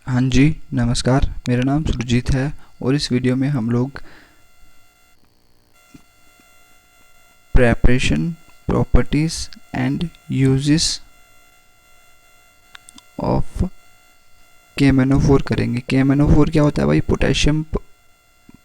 हाँ जी, नमस्कार। मेरा नाम सुरजीत है और इस वीडियो में हम लोग preparation, properties and uses of KMnO4 करेंगे। KMnO4 क्या होता है भाई? Potassium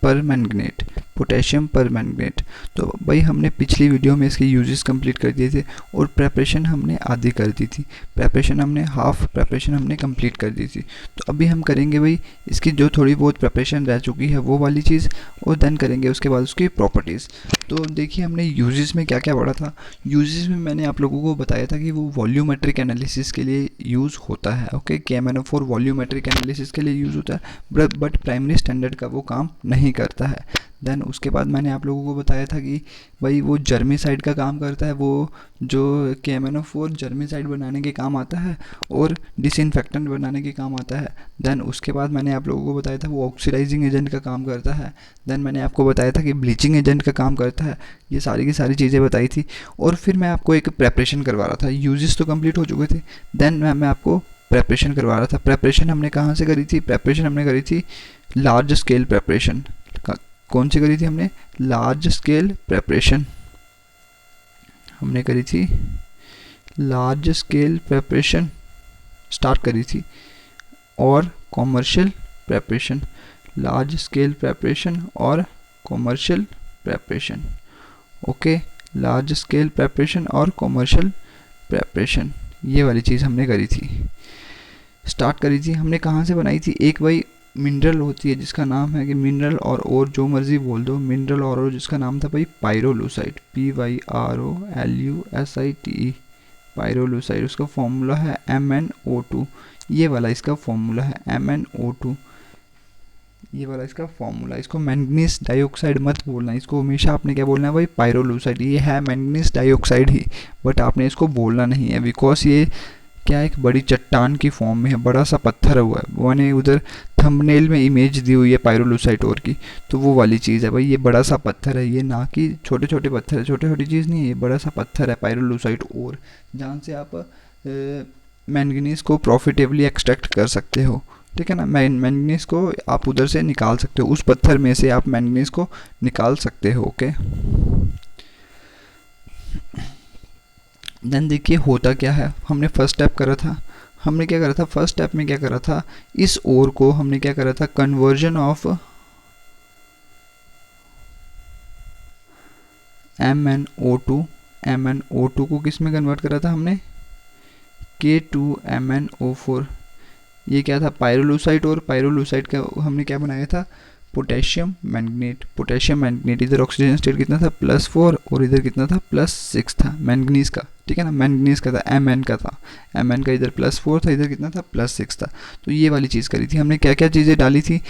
permanganate. Potassium permanganate. तो भाई हमने पिछली वीडियो में इसके यूजेस कंप्लीट कर दिए थे और प्रेपरेशन हमने आधी कर दी थी। प्रेपरेशन हमने हाफ प्रेपरेशन हमने कंप्लीट कर दी थी। तो अभी हम करेंगे भाई इसकी जो थोड़ी बहुत प्रेपरेशन रह चुकी है वो वाली चीज़, और देन करेंगे उसके बाद उसकी प्रॉपर्टीज़। तो देखिए हमने यूजेस में क्या क्या पढ़ा था। यूजेस में मैंने आप लोगों को बताया था कि वो वॉल्यूमेट्रिक एनालिसिस के लिए यूज़ होता है। ओके, KMnO4 वॉल्यूमेट्रिक एनालिसिस के लिए यूज़ होता है, बट प्राइमरी स्टैंडर्ड का वो काम नहीं करता है। देन उसके बाद मैंने आप लोगों को बताया था कि भाई वो जर्मीसाइड का काम करता है। वो जो KMnO4 जर्मीसाइड बनाने के काम आता है और डिसइंफेक्टेंट बनाने के काम आता है। देन उसके बाद मैंने आप लोगों को बताया था वो ऑक्सीडाइजिंग एजेंट का काम करता है। देन मैंने आपको बताया था कि ब्लीचिंग एजेंट का काम करता है। ये सारी की सारी चीज़ें बताई थी और फिर मैं आपको एक प्रेपरेशन करवा रहा था। यूजेस तो कंप्लीट हो चुके थे, देन मैं आपको प्रेपरेशन करवा रहा था। प्रेपरेशन हमने कहाँ से करी थी? प्रेपरेशन हमने करी थी लार्ज स्केल प्रेपरेशन। कौन सी करी थी हमने? लार्ज स्केल प्रेपरेशन हमने करी थी। लार्ज स्केल प्रेपरेशन स्टार्ट करी थी और commercial preparation. Large scale preparation और commercial preparation. Okay, large scale preparation और कॉमर्शियल प्रेपरेशन, ये वाली चीज़ हमने करी थी, स्टार्ट करी थी। हमने कहाँ से बनाई थी? एक भाई मिनरल होती है जिसका नाम है कि मिनरल और जो मर्जी बोल दो, मिनरल और जिसका नाम था भाई पायरोलूसाइड। PYROLUSITE, पायरोलूसाइड। उसका फॉर्मूला है MnO2। ये वाला इसका फॉर्मूला है MnO2। ये वाला इसका फॉर्मूला। इसको मैंगनीज डाइऑक्साइड मत बोलना, इसको हमेशा आपने क्या बोलना है भाई? पायरोलूसाइड। ये है मैंगनीज डाइऑक्साइड ही, बट आपने इसको बोलना नहीं है बिकॉज ये क्या एक बड़ी चट्टान की फॉर्म में है, बड़ा सा पत्थर हुआ है। मैंने उधर थंबनेल में इमेज दी हुई है पायरोलूसाइट और की, तो वो वाली चीज़ है भाई। ये बड़ा सा पत्थर है, ये ना कि छोटे छोटे पत्थर है, छोटी छोटी चीज़ नहीं है, ये बड़ा सा पत्थर है पायरोलूसाइट और, जहाँ से आप मैंगनीज को प्रॉफिटेबली एक्सट्रैक्ट कर सकते हो। ठीक है ना, मैंगनीज को आप उधर से निकाल सकते हो, उस पत्थर में से आप मैंगनीज को निकाल सकते हो। ओके, देन देखिए होता क्या है। हमने फर्स्ट स्टेप करा था, हमने क्या करा था फर्स्ट स्टेप में? क्या करा था? इस ओर को हमने क्या करा था? Conversion of MnO2। MnO2 को किस में कन्वर्ट करा था हमने? K2MnO4। ये क्या था? पायरोलूसाइट, और पायरोलूसाइट का हमने क्या बनाया था? Potassium manganate. पोटेशियम मैंगनेट, इधर ऑक्सीजन स्टेट कितना था? +4, और इधर कितना था? +6 था मैंगनीज का। ठीक है ना, मैंगनीज का था, Mn का था। Mn का इधर +4 था, इधर कितना था? +6 था। तो ये वाली चीज़ करी थी हमने। क्या क्या चीज़ें डाली थी?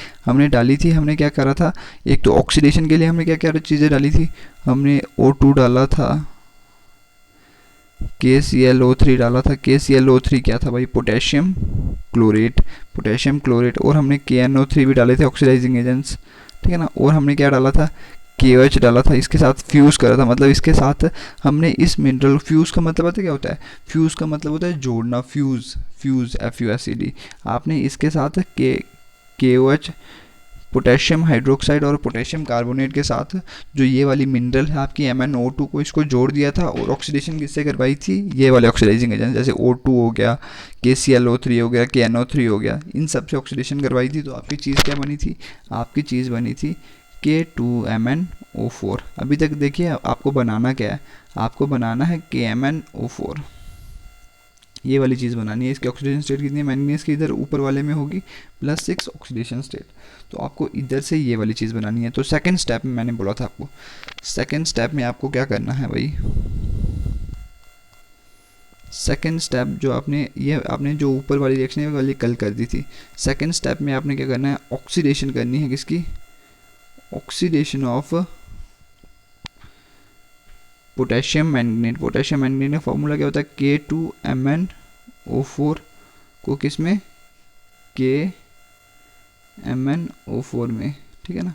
हमने क्या करा था? एक तो ऑक्सीडेशन के लिए हमने क्या क्या चीज़ें डाली थी? हमने O2 डाला था, KClO3 डाला था। KClO3 क्या था भाई? Potassium chlorate. Potassium chlorate. और हमने KNO3 भी डाले थे, ऑक्सीडाइजिंग एजेंट्स। ठीक है ना, और हमने क्या डाला था? KOH डाला था। इसके साथ फ्यूज़ करा था, मतलब इसके साथ हमने इस मिनरल, फ्यूज़ का मतलब पता है क्या होता है? फ्यूज़ का मतलब होता है जोड़ना। Fuse, fuse FUSED। आपने इसके साथ KOH, पोटेशियम हाइड्रोक्साइड और पोटेशियम कार्बोनेट के साथ जो ये वाली मिनरल है आपकी MnO2 को, इसको जोड़ दिया था। और ऑक्सीडेशन किससे करवाई थी? ये वाले ऑक्सीडाइजिंग एजेंट, जैसे O2 हो गया, KClO3 हो गया, KNO3 हो गया, इन सब से ऑक्सीडेशन करवाई थी। तो आपकी चीज़ क्या बनी थी? आपकी चीज़ बनी थी K2MnO4। अभी तक देखिए आपको बनाना क्या है? आपको बनाना है KMnO4। ये वाली चीज़ बनानी है। इसकी ऑक्सीडेशन स्टेट कितनी है? मैंगनीज की इधर ऊपर वाले में होगी +6 ऑक्सीडेशन स्टेट। तो आपको इधर से ये वाली चीज़ बनानी है। तो सेकंड स्टेप में मैंने बोला था आपको, सेकंड स्टेप में आपको क्या करना है भाई? सेकंड स्टेप जो आपने जो ऊपर वाली रिएक्शन है वाली कल कर दी थी। सेकंड स्टेप में आपने क्या करना है? ऑक्सीडेशन करनी है। किसकी? Oxidation of potassium manganate. Potassium manganate का फॉर्मूला क्या होता है? K2MnO4 को किस में? KMnO4 में। ठीक है ना,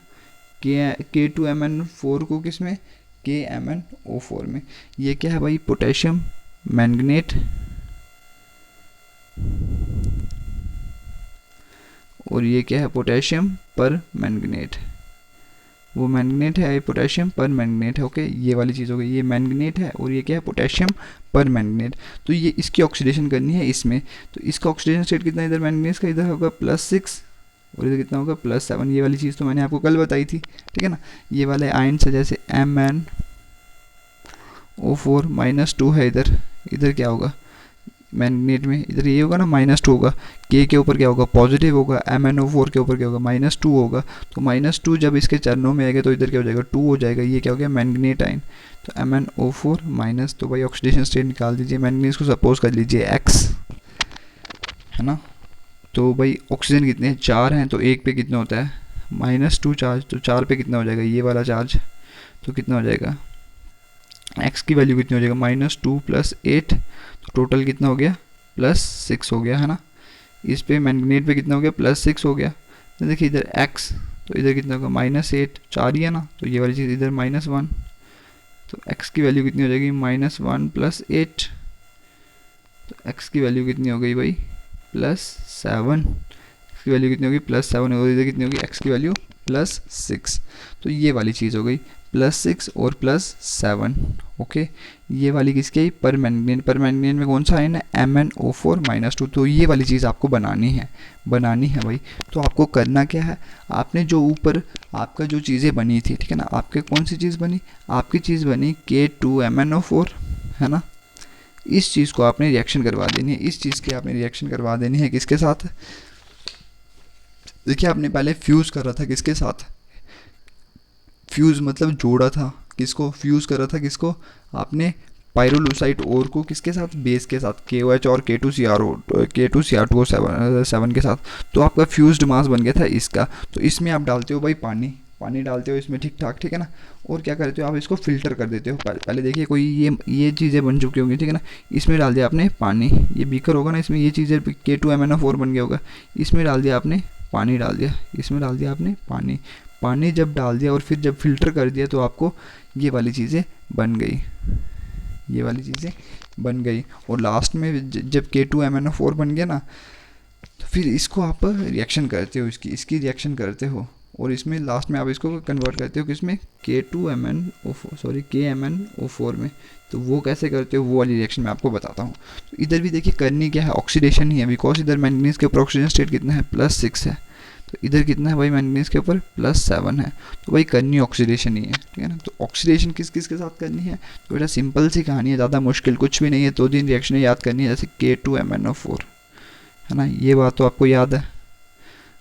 K2MnO4 को किस में? KMnO4 में। ये क्या है भाई? पोटेशियम मैंगनेट और ये क्या है, पोटेशियम पर मैंगनेट। वो मैंगनेट है, ये पोटेशियम पर मैंगनेट है। ओके, ये वाली चीज़ हो गई, ये मैंगनेट है और ये क्या है, पोटेशियम पर मैंगनेट। तो ये इसकी ऑक्सीडेशन करनी है इसमें, तो इसका ऑक्सीडेशन स्टेट कितना है, इधर मैंगनीज का इधर होगा +6 और इधर कितना होगा +7। ये वाली चीज़ तो मैंने आपको कल बताई थी, ठीक है ना। ये वाले आयन से जैसे MnO4 -2 है इधर, इधर क्या होगा मैंगनेट में, इधर ये होगा ना -2 होगा, के ऊपर क्या होगा पॉजिटिव होगा, MnO4 के ऊपर क्या होगा -2 होगा। तो -2 जब इसके चरणों में आएगा तो इधर क्या हो जाएगा 2 हो जाएगा, ये क्या हो गया मैंगनेट आयन। तो MnO4 माइनस, तो भाई ऑक्सीडेशन स्टेट निकाल दीजिए, मैंगनीज को सपोज कर लीजिए X, है ना। तो भाई ऑक्सीजन कितने हैं, 4 हैं, तो एक पे कितना होता है -2 चार्ज, तो 4 पे कितना हो जाएगा ये वाला चार्ज, तो कितना हो जाएगा x की वैल्यू कितनी हो जाएगा -2 + 8, तो टोटल कितना हो गया +6 हो गया, है ना। इस पे मैंगनेट पे कितना हो गया +6 हो गया। तो देखिए इधर x, तो इधर कितना होगा -8, 4 ही है ना, तो ये वाली चीज़ इधर -1, तो x की वैल्यू कितनी हो जाएगी -1 + 8, तो x की वैल्यू कितनी हो गई भाई +7, x की वैल्यू कितनी होगी +7, और इधर कितनी होगी x की वैल्यू +6। तो ये वाली चीज़ हो गई +6 और +7। ओके, ये वाली किसकी है, पर मैंगनीट में कौन सा आयन है MnO4 -2। तो ये वाली चीज़ आपको बनानी है भाई। तो आपको करना क्या है, आपने जो ऊपर आपका जो चीज़ें बनी थी, ठीक है ना, आपके कौन सी चीज़ बनी, आपकी चीज़ बनी K2MnO4, है ना। इस चीज़ को आपने रिएक्शन करवा देनी है, इस चीज़ की आपने रिएक्शन करवा देनी है किसके साथ, देखिए आपने पहले फ्यूज़ कर रहा था किसके साथ, फ्यूज़ मतलब जोड़ा था, किसको फ्यूज़ कर रहा था, किसको, आपने पायरोलूसाइट ओर को किसके साथ, बेस के साथ KOH और K2Cr7 के साथ। तो आपका फ्यूज्ड मास बन गया था इसका। तो इसमें आप डालते हो भाई पानी डालते हो इसमें, ठीक ठाक, ठीक है ना। और क्या करते हो आप इसको फ़िल्टर कर देते हो। पहले देखिए कोई ये चीज़ें बन चुकी होंगी, ठीक है ना। इसमें डाल दिया आपने पानी, ये बीकर होगा ना, इसमें ये चीज़ें K2MnO4 बन गया होगा, इसमें डाल दिया आपने पानी, डाल दिया इसमें, डाल दिया आपने पानी जब डाल दिया और फिर जब फिल्टर कर दिया तो आपको ये वाली चीज़ें बन गई, ये वाली चीज़ें बन गई। और लास्ट में जब K2MnO4 बन गया ना, तो फिर इसको आप रिएक्शन करते हो, इसकी रिएक्शन करते हो, और इसमें लास्ट में आप इसको कन्वर्ट करते हो किसमें, KMnO4 में। तो वो कैसे करते हो, वो वाली रिएक्शन मैं आपको बताता हूँ। तो इधर भी देखिए करनी क्या है, ऑक्सीडेशन ही है, बिकॉज इधर मैंगनीज के ऊपर ऑक्सीजन स्टेट कितना है +6 है, तो इधर कितना है भाई मैंगनीज के ऊपर +7 है। तो भाई करनी ऑक्सीडेशन ही है, ठीक है ना। तो ऑक्सीडेशन किस किस के साथ करनी है, तो बेटा सिंपल सी कहानी है, ज़्यादा मुश्किल कुछ भी नहीं है, 2-3 रिएक्शनें याद करनी है, जैसे K2MnO4, है ना। ये बात तो आपको याद है।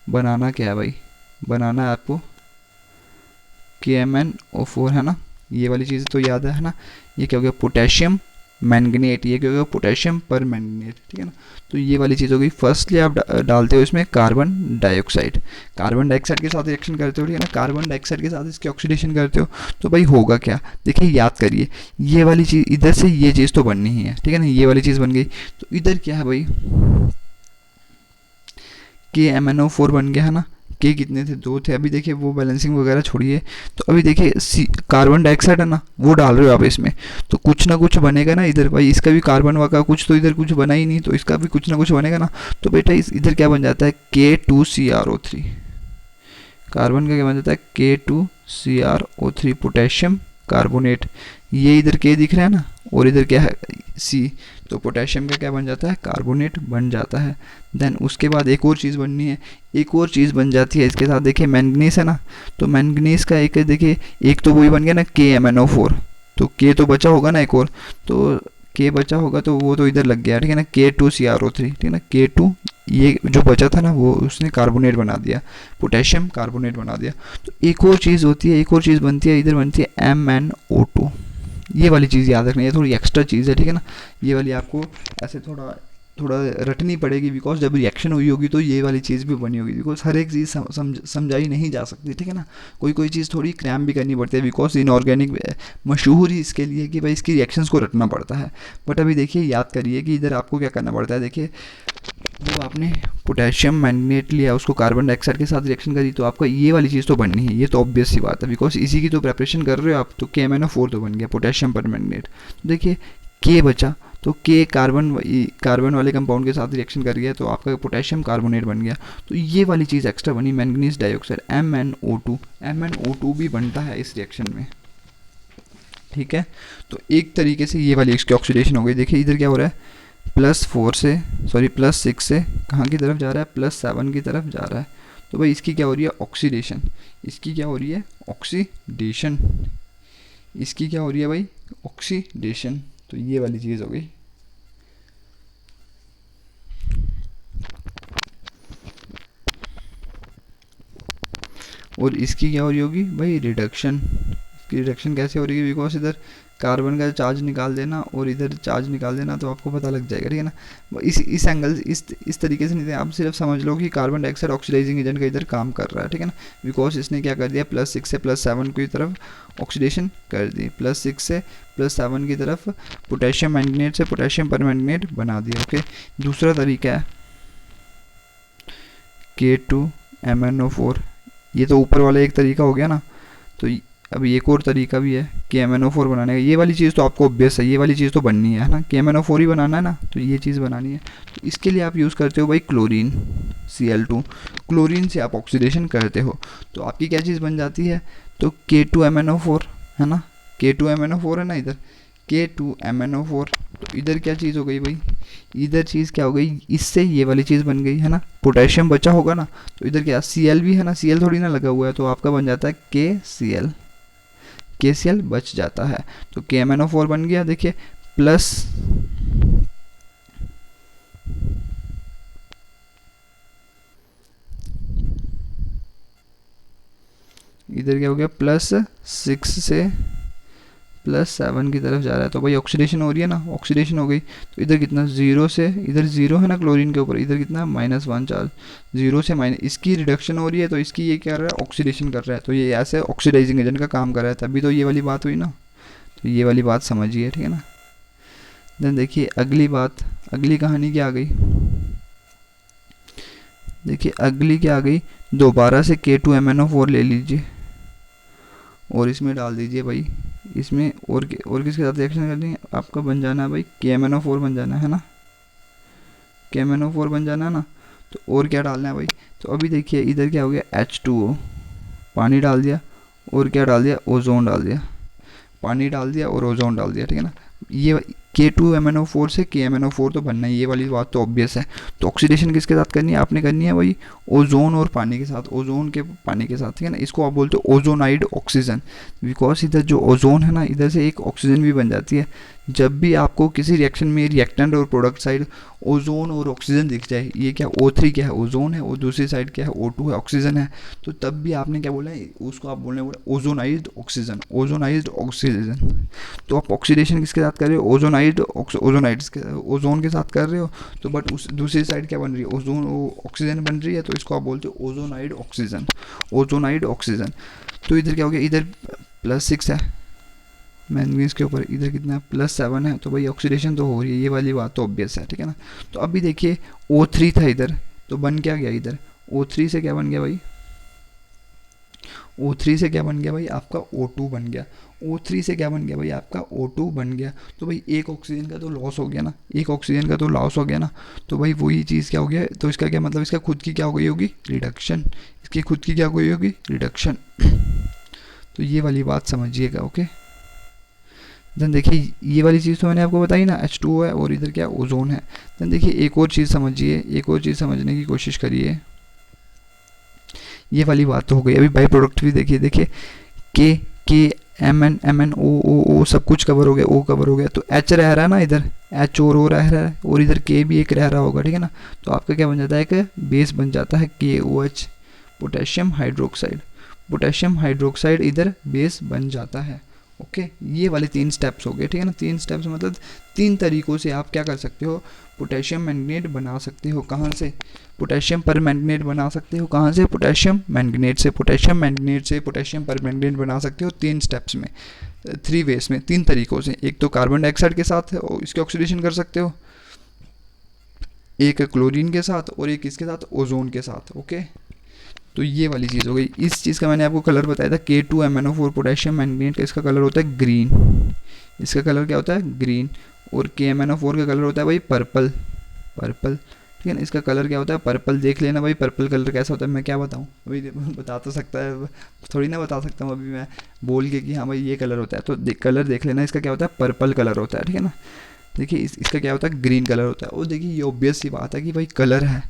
बनाना क्या है भाई, बनाना है आपको KMnO4, है ना। ये वाली चीज़ तो याद है ना। ये क्या हो गया पोटेशियम मैंगनेट, ये क्या हो गया पोटेशियम पर मैंगनेट, ठीक है ना। तो ये वाली चीज़ हो गई। फर्स्टली आप डालते हो इसमें कार्बन डाइऑक्साइड के साथ रिएक्शन करते हो, ठीक है ना। कार्बन डाइऑक्साइड के साथ इसकी ऑक्सीडेशन करते हो, तो भाई होगा क्या, देखिए याद करिए, ये वाली चीज़ इधर से ये चीज़ तो बननी ही है, ठीक है ना। ये वाली चीज़ बन गई, तो इधर क्या है भाई KMnO4 बन गया, है ना। के कितने थे, 2 थे। अभी देखिए वो बैलेंसिंग वगैरह छोड़िए, तो अभी देखिए कार्बन डाइऑक्साइड है ना, वो डाल रहे हो आप इसमें, तो कुछ ना कुछ बनेगा ना इधर भाई। इसका भी कार्बन वगैरह कुछ, तो इधर कुछ बना ही नहीं, तो इसका भी कुछ ना कुछ बनेगा ना। तो बेटा इधर क्या बन जाता है K2CrO3, कार्बन का क्या बन जाता है K2CrO3 पोटेशियम कार्बोनेट। ये इधर के दिख रहा है ना, और इधर क्या है C, तो पोटेशियम का क्या बन जाता है कार्बोनेट बन जाता है। देन उसके बाद एक और चीज़ बननी है, एक और चीज़ बन जाती है इसके साथ, देखिए मैंगनीज है ना, तो मैंगनीज का एक देखिए, एक तो वही बन गया ना KMnO4, तो K तो बचा होगा ना एक और, तो K बचा होगा तो वो तो इधर लग गया, ठीक है ना, K2CrO3, ठीक है ना। K2 ये जो बचा था ना वो उसने कार्बोनेट बना दिया, पोटेशियम कार्बोनेट बना दिया। तो एक और चीज़ होती है, एक और चीज़ बनती है, इधर बनती है MnO2। ये वाली चीज़ याद रखनी है, थोड़ी एक्स्ट्रा चीज़ है, ठीक है ना। ये वाली आपको ऐसे थोड़ा रटनी पड़ेगी, बिकॉज जब रिएक्शन हुई होगी तो ये वाली चीज़ भी बनी होगी, बिकॉज हर एक चीज़ समझाई नहीं जा सकती, ठीक है ना। कोई चीज़ थोड़ी क्रैम भी करनी पड़ती है, बिकॉज इनऑर्गेनिक मशहूर ही इसके लिए कि भाई इसकी रिएक्शंस को रटना पड़ता है। बट अभी देखिए याद करिए कि इधर आपको क्या करना पड़ता है। देखिए वो आपने पोटेशियम मैंगनेट लिया, उसको कार्बन डाइऑक्साइड के साथ रिएक्शन करी, तो आपका ये वाली चीज़ तो बननी है, ये तो ऑब्वियस सी बात है, बिकॉज इसी की तो प्रेपरेशन कर रहे हो आप। तो KMnO4 तो बन गया पोटेशियम पर मैंगनेट। तो देखिए के बचा, तो के कार्बन वाले कंपाउंड के साथ रिएक्शन कर गया तो आपका पोटेशियम कार्बोनेट बन गया। तो ये वाली चीज़ एक्स्ट्रा बनी मैंगनीज डाइऑक्साइड MnO2। MnO2 भी बनता है इस रिएक्शन में, ठीक है। तो एक तरीके से ये वाली इसकी ऑक्सीडेशन हो गई। देखिए इधर क्या हो रहा है, +6 से कहाँ की तरफ जा रहा है, +7 की तरफ जा रहा है। तो भाई इसकी क्या हो रही है, ऑक्सीडेशन। इसकी क्या हो रही है, ऑक्सीडेशन। इसकी क्या हो रही है भाई, ऑक्सीडेशन। तो ये वाली चीज़ हो गई। और इसकी क्या हो रही होगी भाई, रिडक्शन। इसकी रिडक्शन कैसे हो रही है, बिकॉज इधर कार्बन का चार्ज निकाल देना और इधर चार्ज निकाल देना, तो आपको पता लग जाएगा, ठीक है ना। इस एंगल इस तरीके से नहीं, आप सिर्फ समझ लो कि कार्बन डाइऑक्साइड ऑक्सीडाइजिंग एजेंट का इधर काम कर रहा है, ठीक है ना। बिकॉज इसने क्या कर दिया, +6 से +7 की तरफ ऑक्सीडेशन कर दी, +6 से +7 की तरफ पोटेशियम मैंगनेट से पोटेशियम परमैंगनेट बना दिया। ओके, दूसरा तरीका है K2MnO4। ये तो ऊपर वाला एक तरीका हो गया ना। तो अभी एक और तरीका भी है KMnO4 बनाने का। ये वाली चीज़ तो आपको ऑब्वियस है, ये वाली चीज़ तो बननी है ना, KMnO4 ही बनाना है ना, तो ये चीज़ बनानी है। तो इसके लिए आप यूज़ करते हो भाई क्लोरीन, Cl2। क्लोरीन से आप ऑक्सीडेशन करते हो तो आपकी क्या चीज़ बन जाती है, तो K2MnO4 है ना, K2MnO4 है ना इधर, K2MnO4। तो इधर क्या चीज़ हो गई भाई, इधर चीज़ क्या हो गई, इससे ये वाली चीज़ बन गई है ना, पोटेशियम बचा होगा ना, तो इधर क्या Cl भी है ना, Cl थोड़ी ना लगा हुआ है, तो आपका बन जाता है KCl बच जाता है। तो KMnO4 बन गया। देखिए प्लस इधर क्या हो गया, +6 से +7 की तरफ जा रहा है, तो भाई ऑक्सीडेशन हो रही है ना, ऑक्सीडेशन हो गई। तो इधर कितना, 0 से, इधर 0 है ना क्लोरीन के ऊपर, इधर कितना -1 चार्ज, 0 से माइनस, इसकी रिडक्शन हो रही है तो इसकी ये क्या कर रहा है, ऑक्सीडेशन कर रहा है। तो ये ऐसे ऑक्सीडाइजिंग एजेंट का काम कर रहा है, तभी तो ये वाली बात हुई ना। तो ये वाली बात समझिए, ठीक है ना। देन देखिए अगली बात, अगली कहानी क्या आ गई, देखिए अगली क्या आ गई, दोबारा से K2MnO4 ले लीजिए और इसमें डाल दीजिए भाई, इसमें और किसके साथ रिएक्शन करनी है, आपका बन जाना है भाई KMnO4 बन जाना है ना, KMnO4 बन जाना है ना। तो और क्या डालना है भाई, तो अभी देखिए इधर क्या हो गया, H2O, पानी डाल दिया और क्या डाल दिया, ओजोन डाल दिया, पानी डाल दिया और ओजोन डाल दिया, ठीक है ना। ये K2MnO4 से KMnO4 तो बनना ही, ये वाली बात तो ऑब्वियस है। तो ऑक्सीडेशन किसके साथ करनी है, आपने करनी है भाई ओजोन और पानी के साथ, ओजोन के पानी के साथ, ठीक है ना। इसको आप बोलते हो ओजोनाइड ऑक्सीजन, बिकॉज इधर जो ओजोन है ना, इधर से एक ऑक्सीजन भी बन जाती है। जब भी आपको किसी रिएक्शन में रिएक्टेंट और प्रोडक्ट साइड ओजोन और ऑक्सीजन दिख जाए, ये क्या O3 क्या है, ओजोन है, और दूसरी साइड क्या है, O2 है, ऑक्सीजन है, तो तब भी आपने क्या बोला है, उसको आप बोलने बोला ओजोनाइज्ड ऑक्सीजन, ओजोनाइज्ड ऑक्सीजन। तो आप ऑक्सीडेशन किसके साथ कर रहे हो, ओजोनाइड ओजोन के साथ कर रहे हो। तो बट उस दूसरी साइड क्या बन रही है, ओजोन ऑक्सीजन बन रही है, तो इसको आप बोलते हो ओजोनाइड ऑक्सीजन, ओजोनाइड ऑक्सीजन। तो इधर क्या हो गया, इधर +6 है मैंगनीज के ऊपर, इधर कितना है, +7 है, तो भाई ऑक्सीडेशन तो हो रही है, ये वाली बात तो ऑब्वियस है, ठीक है ना। तो अभी देखिए O3 था इधर, तो बन क्या गया इधर, O3 से क्या बन गया भाई, O3 से क्या बन गया भाई, आपका O2 बन गया। O3 से क्या बन गया भाई, आपका O2 बन गया। तो भाई एक ऑक्सीजन का तो लॉस हो गया ना, एक ऑक्सीजन का तो लॉस हो गया ना। तो भाई वही चीज़ क्या हो गया, तो इसका क्या मतलब, इसका खुद की क्या हो गई होगी, रिडक्शन, इसकी खुद की क्या हो गई होगी, रिडक्शन। तो ये वाली बात समझिएगा, ओके। देन देखिए ये वाली चीज़ तो मैंने आपको बताई ना, H2O है और इधर क्या ओजोन है। देन देखिए एक और चीज़ समझिए, एक और चीज़ समझने की कोशिश करिए। ये वाली बात तो हो गई, अभी बाई प्रोडक्ट भी देखिए के MnO सब कुछ कवर हो गया, O कवर हो गया, तो H रह रहा है ना इधर, H और O रह रहा है, और इधर K भी एक रह रहा होगा, ठीक है ना। तो आपका क्या बन जाता है, एक बेस बन जाता है KOH, potassium hydroxide, potassium hydroxide इधर बेस बन जाता है। ओके, ये वाले 3 स्टेप्स हो गए, ठीक है ना। 3 स्टेप्स मतलब 3 तरीक़ों से आप क्या कर सकते हो, पोटेशियम मैंगनेट बना सकते हो। कहाँ से, पोटेशियम परमैंगनेट बना सकते हो, कहाँ से, पोटेशियम मैंगनेट से, पोटेशियम मैंगनेट से पोटेशियम परमैंगनेट बना सकते हो 3 स्टेप्स में, 3 वेज में, 3 तरीक़ों से। एक तो कार्बन डाइऑक्साइड के साथ इसके ऑक्सीडेशन कर सकते हो, एक क्लोरीन के साथ, और एक इसके साथ ओजोन के साथ। ओके, तो ये वाली चीज़ हो गई। इस चीज़ का मैंने आपको कलर बताया था, K2MnO4 पोटेशियम मैंगनेट का इसका कलर होता है ग्रीन, इसका कलर क्या होता है, ग्रीन। और KMnO4 का कलर होता है भाई पर्पल, पर्पल, ठीक है ना। इसका कलर क्या होता है, पर्पल। देख लेना भाई पर्पल कलर कैसा होता है, मैं क्या बताऊँ अभी, बता तो सकता है थोड़ी ना, बता सकता हूँ अभी मैं बोल के कि हाँ भाई ये कलर होता है। तो कलर देख लेना, इसका क्या होता है, पर्पल कलर होता है, ठीक है ना। देखिए इसका क्या होता है, ग्रीन कलर होता है। और देखिए ये ऑब्वियस सी बात है कि भाई कलर है,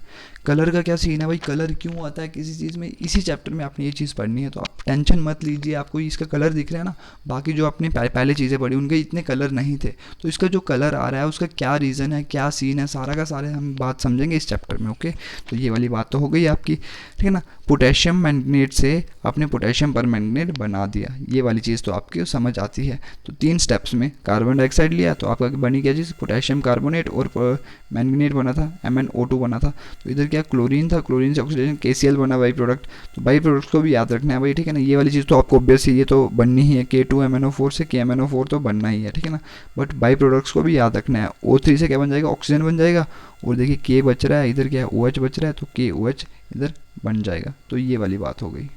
कलर का क्या सीन है भाई, कलर क्यों आता है किसी चीज़ में, इसी चैप्टर में आपने ये चीज़ पढ़नी है। तो आप टेंशन मत लीजिए, आपको इसका कलर दिख रहा है ना, बाकी जो आपने पहले चीज़ें पढ़ी उनके इतने कलर नहीं थे, तो इसका जो कलर आ रहा है उसका क्या रीज़न है, क्या सीन है, सारा का सारे हम बात समझेंगे इस चैप्टर में। ओके, तो ये वाली बात तो हो गई आपकी, ठीक है ना। पोटेशियम मैंगनेट से आपने पोटेशियम परमैंगनेट बना दिया, ये वाली चीज़ तो आपकी समझ आती है। तो 3 स्टेप्स में कार्बन डाइऑक्साइड लिया तो आपका बनी क्या चीज़, पोटेशियम कार्बोनेट, और मैंगनेट बना था, MnO2 बना था। तो इधर क्या क्लोरीन था, क्लोरीन से ऑक्सीडेशन KCl बना बाई प्रोडक्ट। तो बाई प्रोडक्ट को भी याद रखना है भाई, ठीक है ना। ये वाली चीज़ तो आपको ऑब्वियस ही, ये तो बननी ही है, K2MnO4 से KMnO4 तो बनना ही है, ठीक है ना। बट बाई प्रोडक्ट्स को भी याद रखना है। O3 से क्या बन जाएगा, ऑक्सीजन बन जाएगा, और देखिए K बच रहा है, इधर क्या है OH बच रहा है, तो KOH इधर बन जाएगा। तो ये वाली बात हो गई।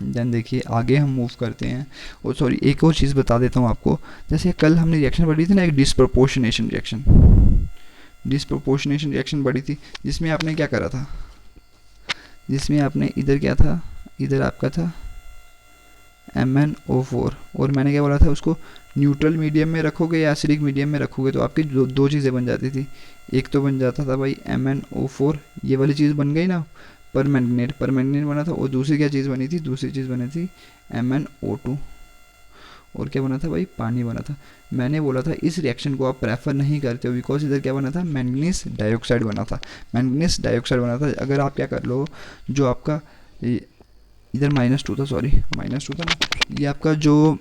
देन देखिए आगे हम मूव करते हैं। और सॉरी एक और चीज़ बता देता हूँ आपको, जैसे कल हमने रिएक्शन पढ़ी थी ना, एक डिस्प्रपोर्शनेशन रिएक्शन, डिस्प्रपोर्शनेशन रिएक्शन पढ़ी थी, जिसमें आपने क्या करा था, जिसमें आपने इधर क्या था, इधर आपका था MnO4, और मैंने क्या बोला था, उसको न्यूट्रल मीडियम में रखोगे या एसिडिक मीडियम में रखोगे तो आपकी दो चीज़ें बन जाती थी। एक तो बन जाता था भाई MnO4, ये वाली चीज़ बन गई ना, परमैंगनेट बना था। और दूसरी क्या चीज़ बनी थी, दूसरी चीज़ बनी थी MnO2, और क्या बना था भाई, पानी बना था। मैंने बोला था इस रिएक्शन को आप प्रेफर नहीं करते हो, बिकॉज इधर क्या बना था, मैंगनीज डाइऑक्साइड बना था, मैंगनीज डाइऑक्साइड बना था। अगर आप क्या कर लो, जो आपका इधर -2 था, सॉरी -2 था ना, ये आपका जो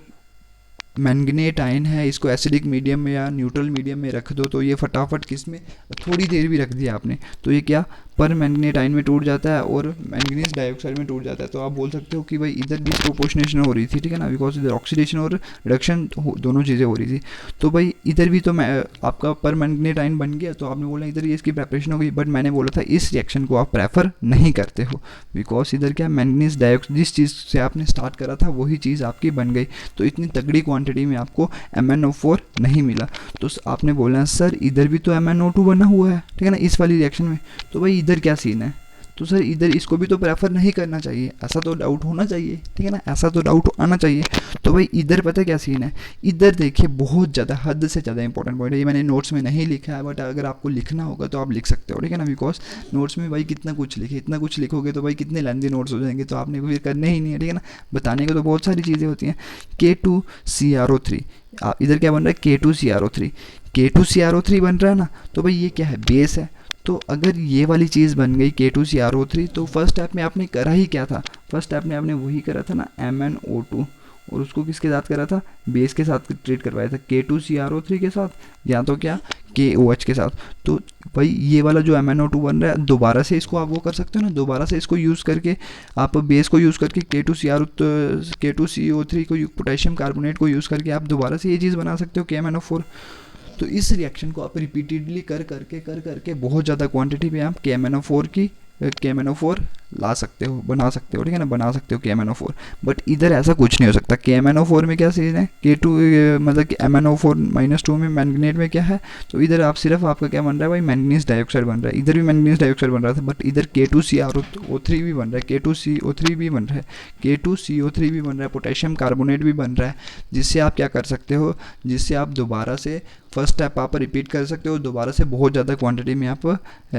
मैंगनेट आयन है, इसको एसिडिक मीडियम में या न्यूट्रल मीडियम में रख दो तो ये फटाफट किस में, थोड़ी देर भी रख दिया आपने तो ये क्या पर मैंगनेट आयन में टूट जाता है और मैंगनीज डाइऑक्साइड में टूट जाता है। तो आप बोल सकते हो कि भाई इधर डिस्प्रोपोर्शनेशन हो रही थी, ठीक है ना, बिकॉज इधर ऑक्सीडेशन और रिडक्शन दोनों चीज़ें हो रही थी। तो भाई इधर भी तो मैं आपका पर मैंगनेट आयन बन गया, तो आपने बोला इधर ये इसकी प्रेपरेशन हो गई। बट मैंने बोला था इस रिएक्शन को आप प्रेफर नहीं करते हो, बिकॉज इधर क्या मैंगनीज डाइऑक्साइड, जिस चीज़ से आपने स्टार्ट करा था वही चीज़ आपकी बन गई, तो इतनी तगड़ी क्वांटिटी में आपको MnO4 नहीं मिला। तो आपने बोला सर इधर भी तो MnO2 बना हुआ है, ठीक है ना, इस वाली रिएक्शन में, तो भाई इधर क्या सीन है, तो सर इधर इसको भी तो प्रेफर नहीं करना चाहिए, ऐसा तो डाउट होना चाहिए, ठीक है ना, ऐसा तो डाउट आना चाहिए। तो भाई इधर पता क्या सीन है, इधर देखिए बहुत ज़्यादा, हद से ज़्यादा इंपॉर्टेंट पॉइंट है, ये मैंने नोट्स में नहीं लिखा है, बट अगर आपको लिखना होगा तो आप लिख सकते हो, ठीक है ना, बिकॉज नोट्स में भाई कितना कुछ लिखे, इतना कुछ लिखोगे तो भाई कितने लेंदी नोट्स हो जाएंगे, तो आपने फिर करने ही नहीं है, ठीक है ना। बताने को तो बहुत सारी चीज़ें होती हैं। K2CrO3, इधर क्या बन रहा है, K2CrO3, K2CrO3 बन रहा है ना, तो भाई ये क्या है, बेस है। तो अगर ये वाली चीज़ बन गई K2CrO3, तो फर्स्ट स्टेप में आपने करा ही क्या था, फर्स्ट स्टेप में आपने वही करा था ना MnO2, और उसको किसके साथ करा था, बेस के साथ ट्रीट करवाया था, K2CrO3 के साथ, या तो क्या KOH के साथ। तो भाई ये वाला जो MnO2 बन रहा है, दोबारा से इसको आप वो कर सकते हो ना, दोबारा से इसको यूज़ करके आप बेस को यूज़ करके K2CO3 को, पोटेशियम कार्बोनेट को यूज़ करके आप दोबारा से ये चीज़ बना सकते हो KMnO4। तो इस रिएक्शन को आप रिपीटेडली कर करके बहुत ज़्यादा क्वांटिटी में आप KMnO4 ला सकते हो, बना सकते हो, ठीक है ना, बना सकते हो KMnO4। बट इधर ऐसा कुछ नहीं हो सकता। KMnO4 में क्या सीन है, K2 मतलब कि MnO4 -2 में मैंगनेट में क्या है, तो इधर आप सिर्फ आपका क्या बन रहा है भाई, मैंगनीज डाइऑक्साइड बन रहा है, इधर भी मैंगनीज डाइऑक्साइड बन रहा था, बट इधर K2CrO3 भी बन रहा है, K2CO3 भी बन रहा है, K2CO3 भी बन रहा है, पोटेशियम कार्बोनेट भी बन रहा है, जिससे आप क्या कर सकते हो, जिससे आप दोबारा से फर्स्ट स्टेप आप रिपीट कर सकते हो, दोबारा से बहुत ज़्यादा क्वांटिटी में आप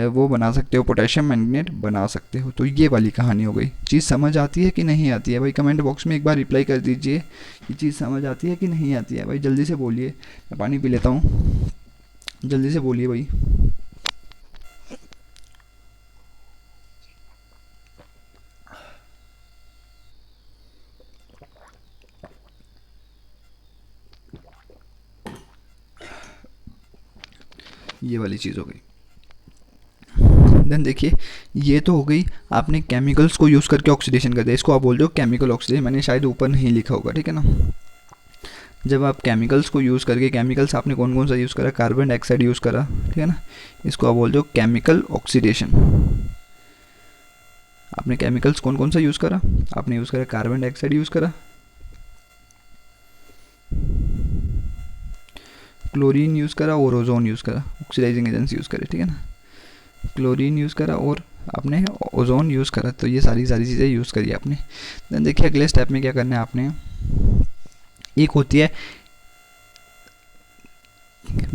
वो बना सकते हो, पोटेशियम मैंगनेट बना सकते हो। तो ये वाली कहानी हो गई। चीज़ समझ आती है कि नहीं आती है भाई, कमेंट बॉक्स में एक बार रिप्लाई कर दीजिए, ये चीज़ समझ आती है कि नहीं आती है भाई, जल्दी से बोलिए, मैं पानी पी लेता हूँ, जल्दी से बोलिए भाई। ये वाली चीज़ हो गई। देन देखिए ये तो हो गई, आपने केमिकल्स को यूज़ करके ऑक्सीडेशन कर दिया, इसको आप बोल दो केमिकल ऑक्सीडेशन, मैंने शायद ऊपर नहीं लिखा होगा, ठीक है ना। जब आप केमिकल्स को यूज़ करके, केमिकल्स आपने कौन कौन सा यूज़ करा, कार्बन डाइऑक्साइड यूज़ करा, ठीक है ना, इसको आप बोल दो केमिकल ऑक्सीडेशन। आपने केमिकल्स कौन कौन सा यूज़ करा, आपने यूज़ करा कार्बन डाइऑक्साइड यूज़ करा, क्लोरीन यूज़ करा और ओजोन यूज़ करा, ऑक्सीडाइजिंग एजेंसी यूज़ करे, ठीक है ना। क्लोरीन यूज़ करा और आपने ओजोन यूज़ करा, तो ये सारी चीज़ें यूज़ करी आपने। देन देखिए अगले स्टेप में क्या करना है आपने, एक होती है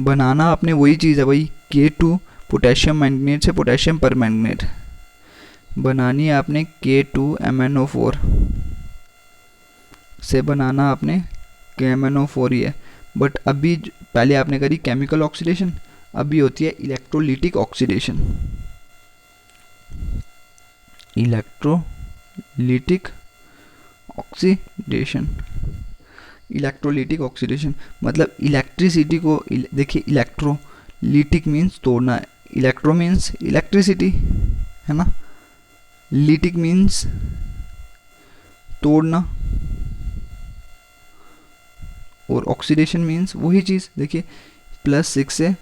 बनाना, आपने वही चीज़ है भाई K2 पोटेशियम मैंगनेट से पोटेशियम पर मैंगनेट बनानी है आपने, K2MnO4 से बनाना आपने KMnO4 ही है। बट अभी पहले आपने करी केमिकल ऑक्सीडेशन, अभी होती है electrolytic oxidation. Electrolytic oxidation, electrolytic oxidation मतलब इलेक्ट्रिसिटी को, देखिए इलेक्ट्रोलिटिक मीन्स तोड़ना, इलेक्ट्रो मीन्स इलेक्ट्रिसिटी है ना, लिटिक मीन्स तोड़ना, और ऑक्सीडेशन मीन्स वही चीज़। देखिए +6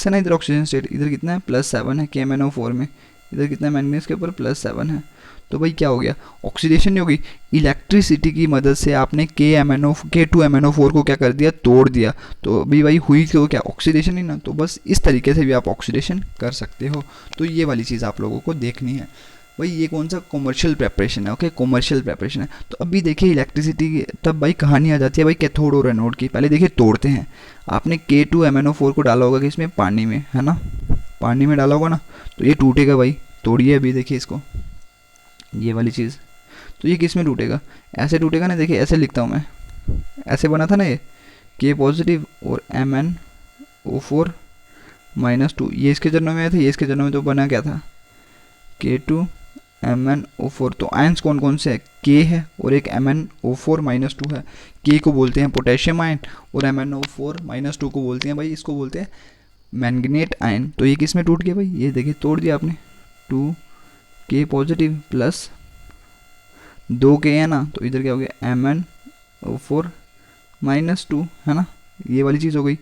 है ना, इधर ऑक्सीजन स्टेट, इधर कितना है +7 है KMnO4 में, इधर कितना है मैंगनीज के ऊपर +7 है। तो भाई क्या हो गया, ऑक्सीडेशन नहीं होगी, इलेक्ट्रिसिटी की मदद से आपने K2MnO4 को क्या कर दिया, तोड़ दिया। तो अभी भाई हुई तो क्या, ऑक्सीडेशन ही ना। तो बस इस तरीके से भी आप ऑक्सीडेशन कर सकते हो। तो ये वाली चीज़ आप लोगों को देखनी है भाई। ये कौन सा कॉमर्शियल प्रेपरेशन है, ओके कॉमर्शियल प्रेपरेशन है। तो अभी देखिए इलेक्ट्रिसिटी की तब भाई कहानी आ जाती है भाई कैथोड और एनोड की। पहले देखिए तोड़ते हैं, आपने K2MnO4 को डाला होगा कि इसमें पानी में, है ना, पानी में डाला होगा ना, तो ये टूटेगा भाई। तोड़िए अभी देखिए इसको, ये वाली चीज़, तो ये किस में टूटेगा, ऐसे टूटेगा ना। देखिए ऐसे लिखता हूँ मैं, ऐसे बना था ना ये K पॉजिटिव और MnO4 -2, ये इसके जन्म में था, ये इसके जन्म में, तो बना क्या था K2MnO4। तो आयंस कौन कौन से है, K है और एक MnO4 -2 है। K को बोलते हैं पोटेशियम आयन और MnO4 -2 को बोलते हैं भाई, इसको बोलते हैं मैंगनेट आयन। तो ये किस में टूट गया भाई, ये देखिए तोड़ दिया आपने, 2K पॉजिटिव प्लस 2K है ना, तो इधर क्या हो गया MnO4 -2 है ना। ये वाली चीज़ हो गई,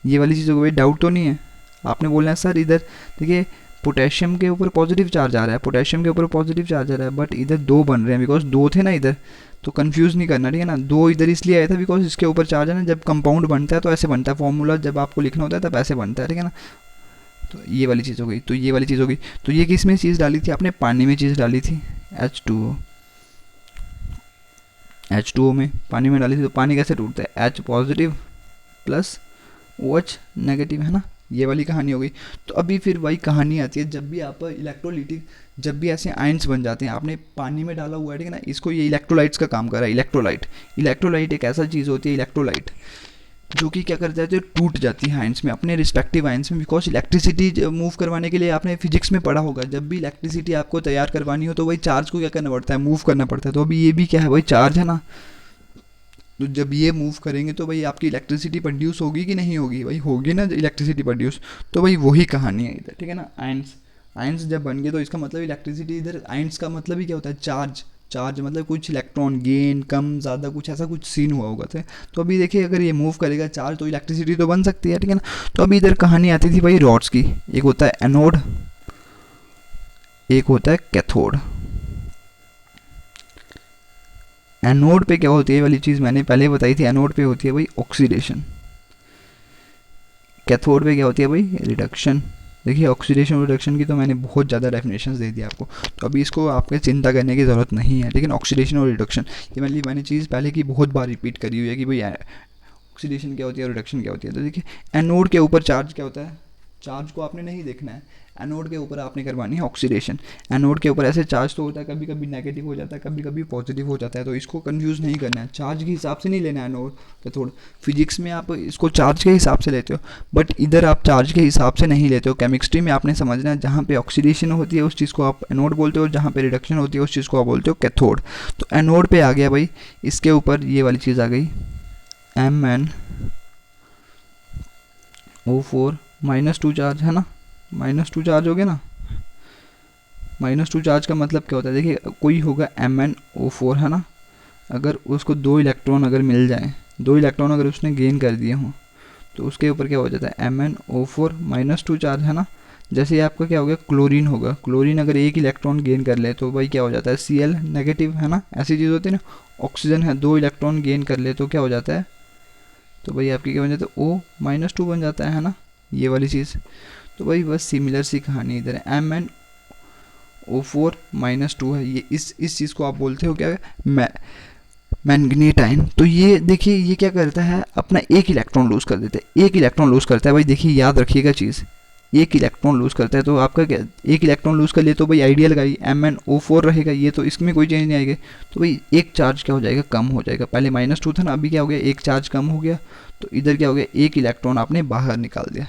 ये वाली चीज़ हो गई। डाउट तो नहीं है, आपने बोलना है सर इधर देखिए पोटेशियम के ऊपर पॉजिटिव चार्ज आ रहा है, पोटेशियम के ऊपर पॉजिटिव चार्ज आ रहा है, बट इधर 2 बन रहे हैं बिकॉज 2 थे ना इधर, तो कंफ्यूज नहीं करना, ठीक है ना। 2 इधर इसलिए आया था बिकॉज इसके ऊपर चार्ज है ना, जब कंपाउंड बनता है तो ऐसे बनता है, फॉर्मूला जब आपको लिखना होता है तब ऐसे बनता है, ठीक है ना। तो ये वाली चीज़ हो गई, तो ये वाली चीज़ हो गई। तो ये किस में चीज़ डाली थी आपने, पानी में चीज़ डाली थी, H2O में पानी में डाली थी। तो पानी कैसे टूटता है, H positive plus OH negative, है ना। ये वाली कहानी हो गई। तो अभी फिर वही कहानी आती है, जब भी आप इलेक्ट्रोलिटिक, जब भी ऐसे आयंस बन जाते हैं, आपने पानी में डाला हुआ है, ठीक है ना, इसको ये इलेक्ट्रोलाइट्स का काम कर रहा है। इलेक्ट्रोलाइट एक ऐसा चीज़ होती है, इलेक्ट्रोलाइट, जो कि क्या कर जाती है, टूट जाती है आयंस में, अपने रिस्पेक्टिव आयंस में। बिकॉज इलेक्ट्रिसिटी मूव करवाने के लिए आपने फिजिक्स में पढ़ा होगा, जब भी इलेक्ट्रिसिटी आपको तैयार करवानी हो तो वही चार्ज को क्या करना पड़ता है, मूव करना पड़ता है। तो अभी ये भी क्या है भाई, चार्ज है ना, तो जब ये मूव करेंगे तो भाई आपकी इलेक्ट्रिसिटी प्रोड्यूस होगी कि नहीं होगी, भाई होगी ना इलेक्ट्रिसिटी प्रोड्यूस। तो भाई वही कहानी है इधर, ठीक है ना। आयंस जब बन गए तो इसका मतलब इलेक्ट्रिसिटी, इधर आयंस का मतलब ही क्या होता है, चार्ज मतलब कुछ इलेक्ट्रॉन गेन कम ज़्यादा कुछ ऐसा कुछ सीन हुआ होगा। तो अभी देखिए अगर ये मूव करेगा चार्ज तो इलेक्ट्रिसिटी तो बन सकती है, ठीक है ना। तो अभी इधर कहानी आती थी भाई रॉड्स की, एक होता है एनोड, एक होता है कैथोड। एनोड पे क्या होती है वाली चीज़ मैंने पहले बताई थी, एनोड पे होती है भाई ऑक्सीडेशन, कैथोड पे क्या होती है भाई रिडक्शन। देखिए ऑक्सीडेशन और रिडक्शन की तो मैंने बहुत ज़्यादा डेफिनेशंस दे दी आपको, तो अभी इसको आपके चिंता करने की ज़रूरत नहीं है। लेकिन ऑक्सीडेशन और रिडक्शन ये मैंने चीज़ पहले की बहुत बार रिपीट करी हुई है कि भाई ऑक्सीडेशन क्या होती है और रिडक्शन क्या होती है। तो देखिए एनोड के ऊपर चार्ज क्या होता है, चार्ज को आपने नहीं देखना है, एनोड के ऊपर आपने करवानी है ऑक्सीडेशन। एनोड के ऊपर ऐसे चार्ज तो होता है, कभी कभी नेगेटिव हो जाता है, कभी कभी पॉजिटिव हो जाता है, तो इसको कंफ्यूज नहीं करना है, चार्ज के हिसाब से नहीं लेना है एनोड कैथोड। फिजिक्स में आप इसको चार्ज के हिसाब से लेते हो, बट इधर आप चार्ज के हिसाब से नहीं लेते हो। केमिस्ट्री में आपने समझना है, जहाँ पे ऑक्सीडेशन होती है उस चीज़ को आप एनोड बोलते हो, जहाँ पे रिडक्शन होती है उस चीज़ को आप बोलते हो कैथोड। तो एनोड पे आ गया भाई, इसके ऊपर ये वाली चीज़ आ गई MnO4 -2 चार्ज, है ना, -2 चार्ज हो गया ना। -2 चार्ज का मतलब क्या होता है, देखिए कोई होगा MnO4, है ना, अगर उसको 2 इलेक्ट्रॉन अगर मिल जाए, 2 इलेक्ट्रॉन अगर उसने गेन कर दिए हों, तो उसके ऊपर क्या हो जाता है MnO4 -2 चार्ज, है ना। जैसे आपका क्या हो गया क्लोरीन होगा, क्लोरीन अगर 1 इलेक्ट्रॉन गेन कर ले तो भाई क्या हो जाता है Cl नेगेटिव, है ना, ऐसी चीज़ होती है ना। ऑक्सीजन है 2 इलेक्ट्रॉन गेन कर ले तो क्या हो जाता है तो भाई आपकी क्या बन जाता है, O-2 बन जाता है ना, ये वाली चीज़। तो भाई बस सिमिलर सी कहानी इधर है, MnO4-2 है, ये इस चीज़ को आप बोलते हो क्या है, मैंगनीट आयन। तो ये देखिए ये क्या करता है, अपना एक इलेक्ट्रॉन लूज़ कर देता है, एक इलेक्ट्रॉन लूज़ करता है भाई, देखिए याद रखिएगा चीज़, एक इलेक्ट्रॉन लूज़ करता है। तो आपका क्या, एक इलेक्ट्रॉन लूज़ कर लिए तो भाई आइडियल का MnO4 रहेगा, ये तो इसमें कोई चेंज नहीं आएगा। तो भाई एक चार्ज क्या हो जाएगा, कम हो जाएगा, पहले -2 था ना, अभी क्या हो गया, एक चार्ज कम हो गया। तो इधर क्या हो गया, एक इलेक्ट्रॉन आपने बाहर निकाल दिया,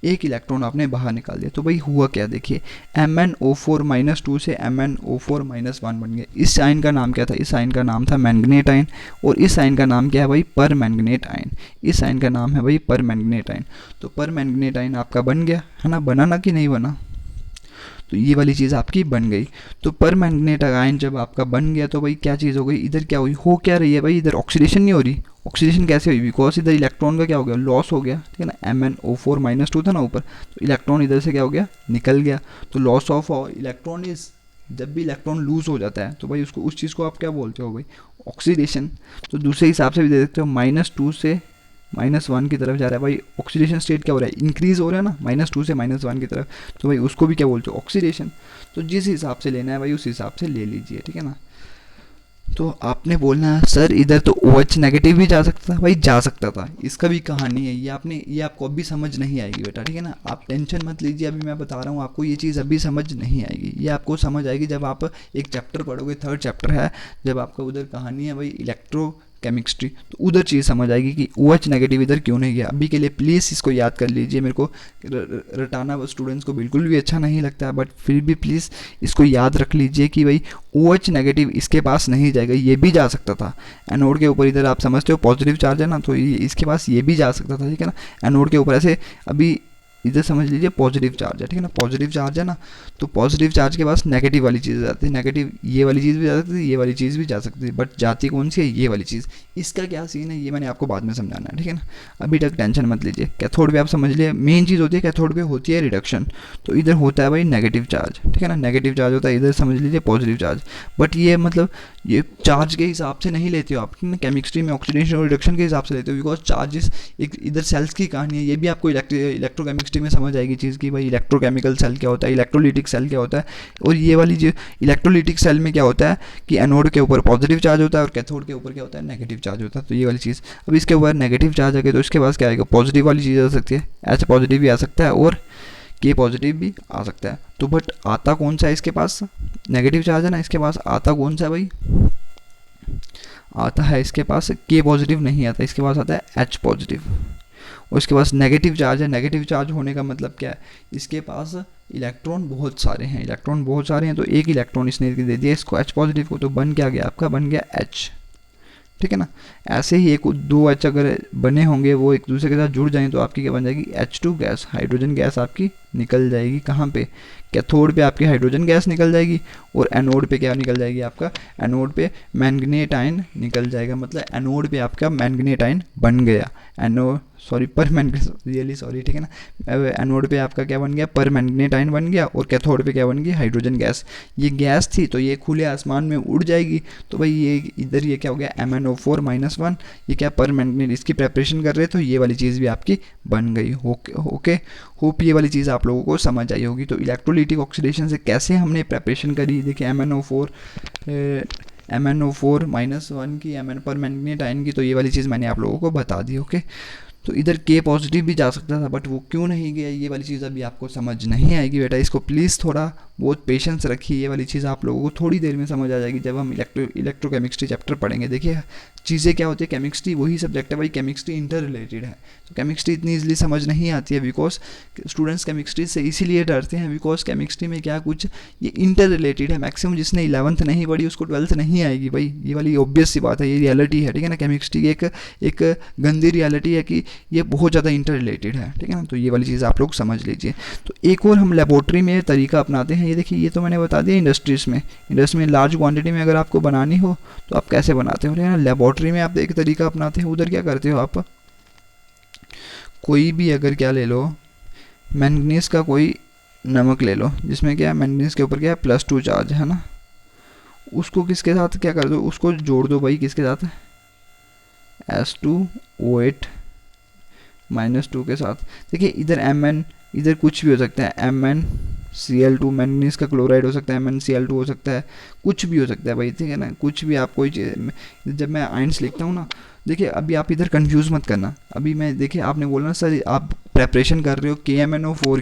एक इलेक्ट्रॉन आपने बाहर निकाल दिया। तो भाई हुआ क्या, देखिए MnO4-2 से MnO4-1 बन गया। इस आयन का नाम क्या था, इस आयन का नाम था मैंगनेट आयन, और इस आयन का नाम क्या है भाई, परमैंगनेट आयन। इस आयन का नाम है भाई परमैंगनेट आयन। तो परमैंगनेट आयन आपका बन गया है ना, बना ना कि नहीं बना, तो ये वाली चीज़ आपकी बन गई। तो परमैंगनेट आयन जब आपका बन गया तो भाई क्या चीज़ हो गई, इधर क्या हुई, हो क्या रही है भाई, इधर ऑक्सीडेशन नहीं हो रही। ऑक्सीडेशन कैसे हुई, बिकॉज इधर इलेक्ट्रॉन का क्या हो गया, लॉस हो गया, ठीक है ना, MnO4-2 था ना ऊपर, तो इलेक्ट्रॉन इधर से क्या हो गया, निकल गया। तो लॉस ऑफ इलेक्ट्रॉन इज, जब भी इलेक्ट्रॉन लूज हो जाता है तो भाई उसको, उस चीज़ को आप क्या बोलते हो भाई, ऑक्सीडेशन। तो दूसरे हिसाब से भी दे सकते हो, -2 से -1 की तरफ जा रहा है भाई, ऑक्सीडेशन स्टेट क्या हो रहा है, इंक्रीज हो रहा है ना, -2 से -1 की तरफ, तो भाई उसको भी क्या बोलते हो, ऑक्सीडेशन। तो जिस हिसाब से लेना है भाई उस हिसाब से ले लीजिए, ठीक है ना। तो आपने बोलना है सर इधर तो OH नेगेटिव भी जा सकता था, भाई जा सकता था, इसका भी कहानी है, ये आपको अभी समझ नहीं आएगी बेटा, ठीक है ना, आप टेंशन मत लीजिए, अभी मैं बता रहा हूँ आपको, ये चीज़ अभी समझ नहीं आएगी, ये आपको समझ आएगी जब आप एक चैप्टर पढ़ोगे, 3rd चैप्टर है, जब आपका उधर कहानी है भाई इलेक्ट्रो केमिस्ट्री, तो उधर चीज़ समझ आएगी कि OH नेगेटिव इधर क्यों नहीं गया। अभी के लिए प्लीज़ इसको याद कर लीजिए, मेरे को रटाना स्टूडेंट्स को बिल्कुल भी अच्छा नहीं लगता है, बट फिर भी प्लीज़ इसको याद रख लीजिए कि भाई OH नेगेटिव इसके पास नहीं जाएगा, ये भी जा सकता था एनोड के ऊपर, इधर आप समझते हो पॉजिटिव चार्ज है ना, तो ये इसके पास ये भी जा सकता था, ठीक है ना, एनोड के ऊपर ऐसे। अभी इधर समझ लीजिए पॉजिटिव चार्ज है, ठीक है ना, पॉजिटिव चार्ज है ना, तो पॉजिटिव चार्ज के पास नेगेटिव वाली चीज़ जाती है, नेगेटिव ये वाली चीज़ भी जा सकती है, ये वाली चीज़ भी जा सकती है, बट जाती कौन सी है, ये वाली चीज़। इसका क्या सीन है ये मैंने आपको बाद में समझाना है, ठीक है ना, अभी तक टेंशन मत लीजिए। कैथोड पे आप समझ लिए, मेन चीज़ होती है कैथोड पे होती है रिडक्शन, तो इधर होता है भाई नेगेटिव चार्ज, ठीक है ना, नेगेटिव चार्ज होता है, इधर समझ लीजिए पॉजिटिव चार्ज। बट ये मतलब ये चार्ज के हिसाब से नहीं लेते हो आप, केमिस्ट्री में ऑक्सीडेशन और रिडक्शन के हिसाब से लेते हो, बिकॉज चार्जेस एक इधर सेल्स की कहानी है, ये भी आपको इलेक्ट्रोकेमिस्ट्री में समझ आएगी चीज़ की भाई, इलेक्ट्रोकेमिकल सेल क्या होता है, इलेक्ट्रोलिटिक सेल क्या होता है। और ये वाली जो इलेक्ट्रोलिटिक सेल में क्या होता है कि एनोड के ऊपर पॉजिटिव चार्ज होता है और कैथोड के ऊपर क्या होता है, नेगेटिव चार्ज होता है। तो ये वाली चीज़, अब इसके ऊपर नेगेटिव चार्ज आ गया तो इसके पास क्या आएगा, पॉजिटिव वाली चीज़ आ सकती है, H पॉजिटिव भी आ सकता है और K पॉजिटिव भी आ सकता है। तो बट आता कौन सा है इसके पास, नेगेटिव चार्ज है ना, इसके पास आता कौन सा है भाई, आता है इसके पास K पॉजिटिव नहीं आता, इसके पास आता है H पॉजिटिव, और इसके पास नेगेटिव चार्ज है। नेगेटिव चार्ज होने का मतलब क्या है, इसके पास इलेक्ट्रॉन बहुत सारे हैं, इलेक्ट्रॉन बहुत सारे हैं, तो एक इलेक्ट्रॉन इसने दे दिया इसको H पॉजिटिव को, तो बन क्या गया आपका, बन गया H, ठीक है ना। ऐसे ही एक दो H अगर बने होंगे वो एक दूसरे के साथ जुड़ जाएं तो आपकी क्या बन जाएगी, H2 गैस, हाइड्रोजन गैस आपकी निकल जाएगी। कहाँ पे, कैथोड पे आपकी हाइड्रोजन गैस निकल जाएगी, और एनोड पे क्या निकल जाएगी आपका, एनोड पे मैंगनेट आयन निकल जाएगा, मतलब एनोड पे आपका मैंगनेट आयन बन गया, रियली सॉरी, ठीक है ना। एनोड पे आपका क्या बन गया, परमैंगनेट आयन बन गया, और कैथोड पे क्या बन गई, हाइड्रोजन गैस। ये गैस थी तो ये खुले आसमान में उड़ जाएगी, तो भाई ये इधर ये क्या हो गया, MnO4-1, ये क्या परमैंगनेट, इसकी प्रेपरेशन कर रहे, तो ये वाली चीज़ भी आपकी बन गई। ओके, होप ये वाली चीज़ आप लोगों को समझ आई होगी। तो इलेक्ट्रोलिटिक ऑक्सीडेशन से कैसे हमने प्रेपरेशन करी, देखिए MnO4-1 की, परमैंगनेट आयन की, तो ये वाली चीज़ मैंने आप लोगों को बता दी। ओके, तो इधर K पॉजिटिव भी जा सकता था, बट वो क्यों नहीं गया, ये वाली चीज़ अभी आपको समझ नहीं आएगी बेटा, इसको प्लीज़ थोड़ा बहुत पेशेंस रखिए, ये वाली चीज़ आप लोगों को थोड़ी देर में समझ आ जाएगी जब हम इलेक्ट्रोकेमिस्ट्री चैप्टर पढ़ेंगे। देखिए चीज़ें क्या होती है, केमिस्ट्री वही सब्जेक्ट है भाई, केमिस्ट्री इंटर रिलेटेड है, तो केमिस्ट्री इतनी ईजिली समझ नहीं आती है, बिकॉज स्टूडेंट्स केमिस्ट्री से इसीलिए डरते हैं, बिकॉज केमिस्ट्री में क्या कुछ ये इंटर रिलेटेड है, मैक्सिमम जिसने 11th नहीं पढ़ी उसको 12th नहीं आएगी भाई, ये वाली ऑब्वियस सी बात है, ये रियलिटी है, ठीक है ना। केमिस्ट्री की एक गंदी रियलिटी है कि ये बहुत ज़्यादा इंटर रिलेटेड है, ठीक है ना, तो ये वाली चीज़ आप लोग समझ लीजिए। तो एक और हम लेबोरेटरी में तरीका अपनाते हैं, ये देखिए ये तो मैंने बता दिया इंडस्ट्रीज़ में लार्ज क्वांटिटी में अगर आपको बनानी हो तो आप कैसे बनाते हो, ठीक है ना। लेबोरेटरी में आप एक तरीका अपनाते हैं, उधर क्या करते हो आप, कोई भी अगर क्या ले लो, मैंगनीज का कोई नमक ले लो, जिसमें क्या है मैंगनीज के ऊपर क्या है +2 चार्ज है ना, उसको किसके साथ क्या कर दो, उसको जोड़ दो भाई किसके साथ, S2O8 -2 के साथ। देखिए इधर Mn, इधर कुछ भी हो सकता है, MnCl2 मैंगनीज का क्लोराइड हो सकता है, MnCl2 हो सकता है, कुछ भी हो सकता है भाई, ठीक है ना, कुछ भी आप कोई चीज़। जब मैं आयंस लिखता हूँ ना, देखिए अभी आप इधर कंफ्यूज मत करना। अभी मैं, देखिए आपने बोला ना सर आप प्रेपरेशन कर रहे हो KMnO4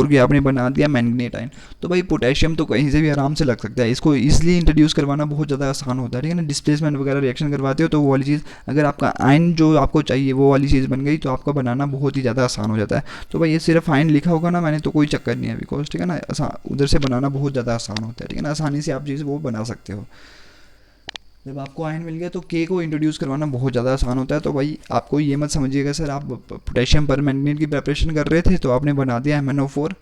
की आपने बना दिया मैंगनेट आयन। तो भाई पोटेशियम तो कहीं से भी आराम से लग सकता है, इसको ईजिली इंट्रोड्यूस करवाना बहुत ज़्यादा आसान होता है, ठीक है ना। डिस्प्लेसमेंट वगैरह रिएक्शन करवाते हो तो वो वाली चीज़, अगर आपका आयन जो आपको चाहिए वो वाली चीज़ बन गई तो आपका बनाना बहुत ही ज़्यादा आसान हो जाता है। तो भाई ये सिर्फ आयन लिखा होगा ना मैंने तो कोई चक्कर नहीं है, बिकॉज ठीक है ना, उधर से बनाना बहुत ज़्यादा आसान होता है, ठीक है ना, आसानी से आप चीज़ वो बना सकते हो। जब आपको आयन मिल गया तो के को इंट्रोड्यूस करवाना बहुत ज़्यादा आसान होता है। तो भाई आपको ये मत समझिएगा सर आप पोटेशियम पर मैंगनीट की प्रिपरेशन कर रहे थे तो आपने बना दिया MnO4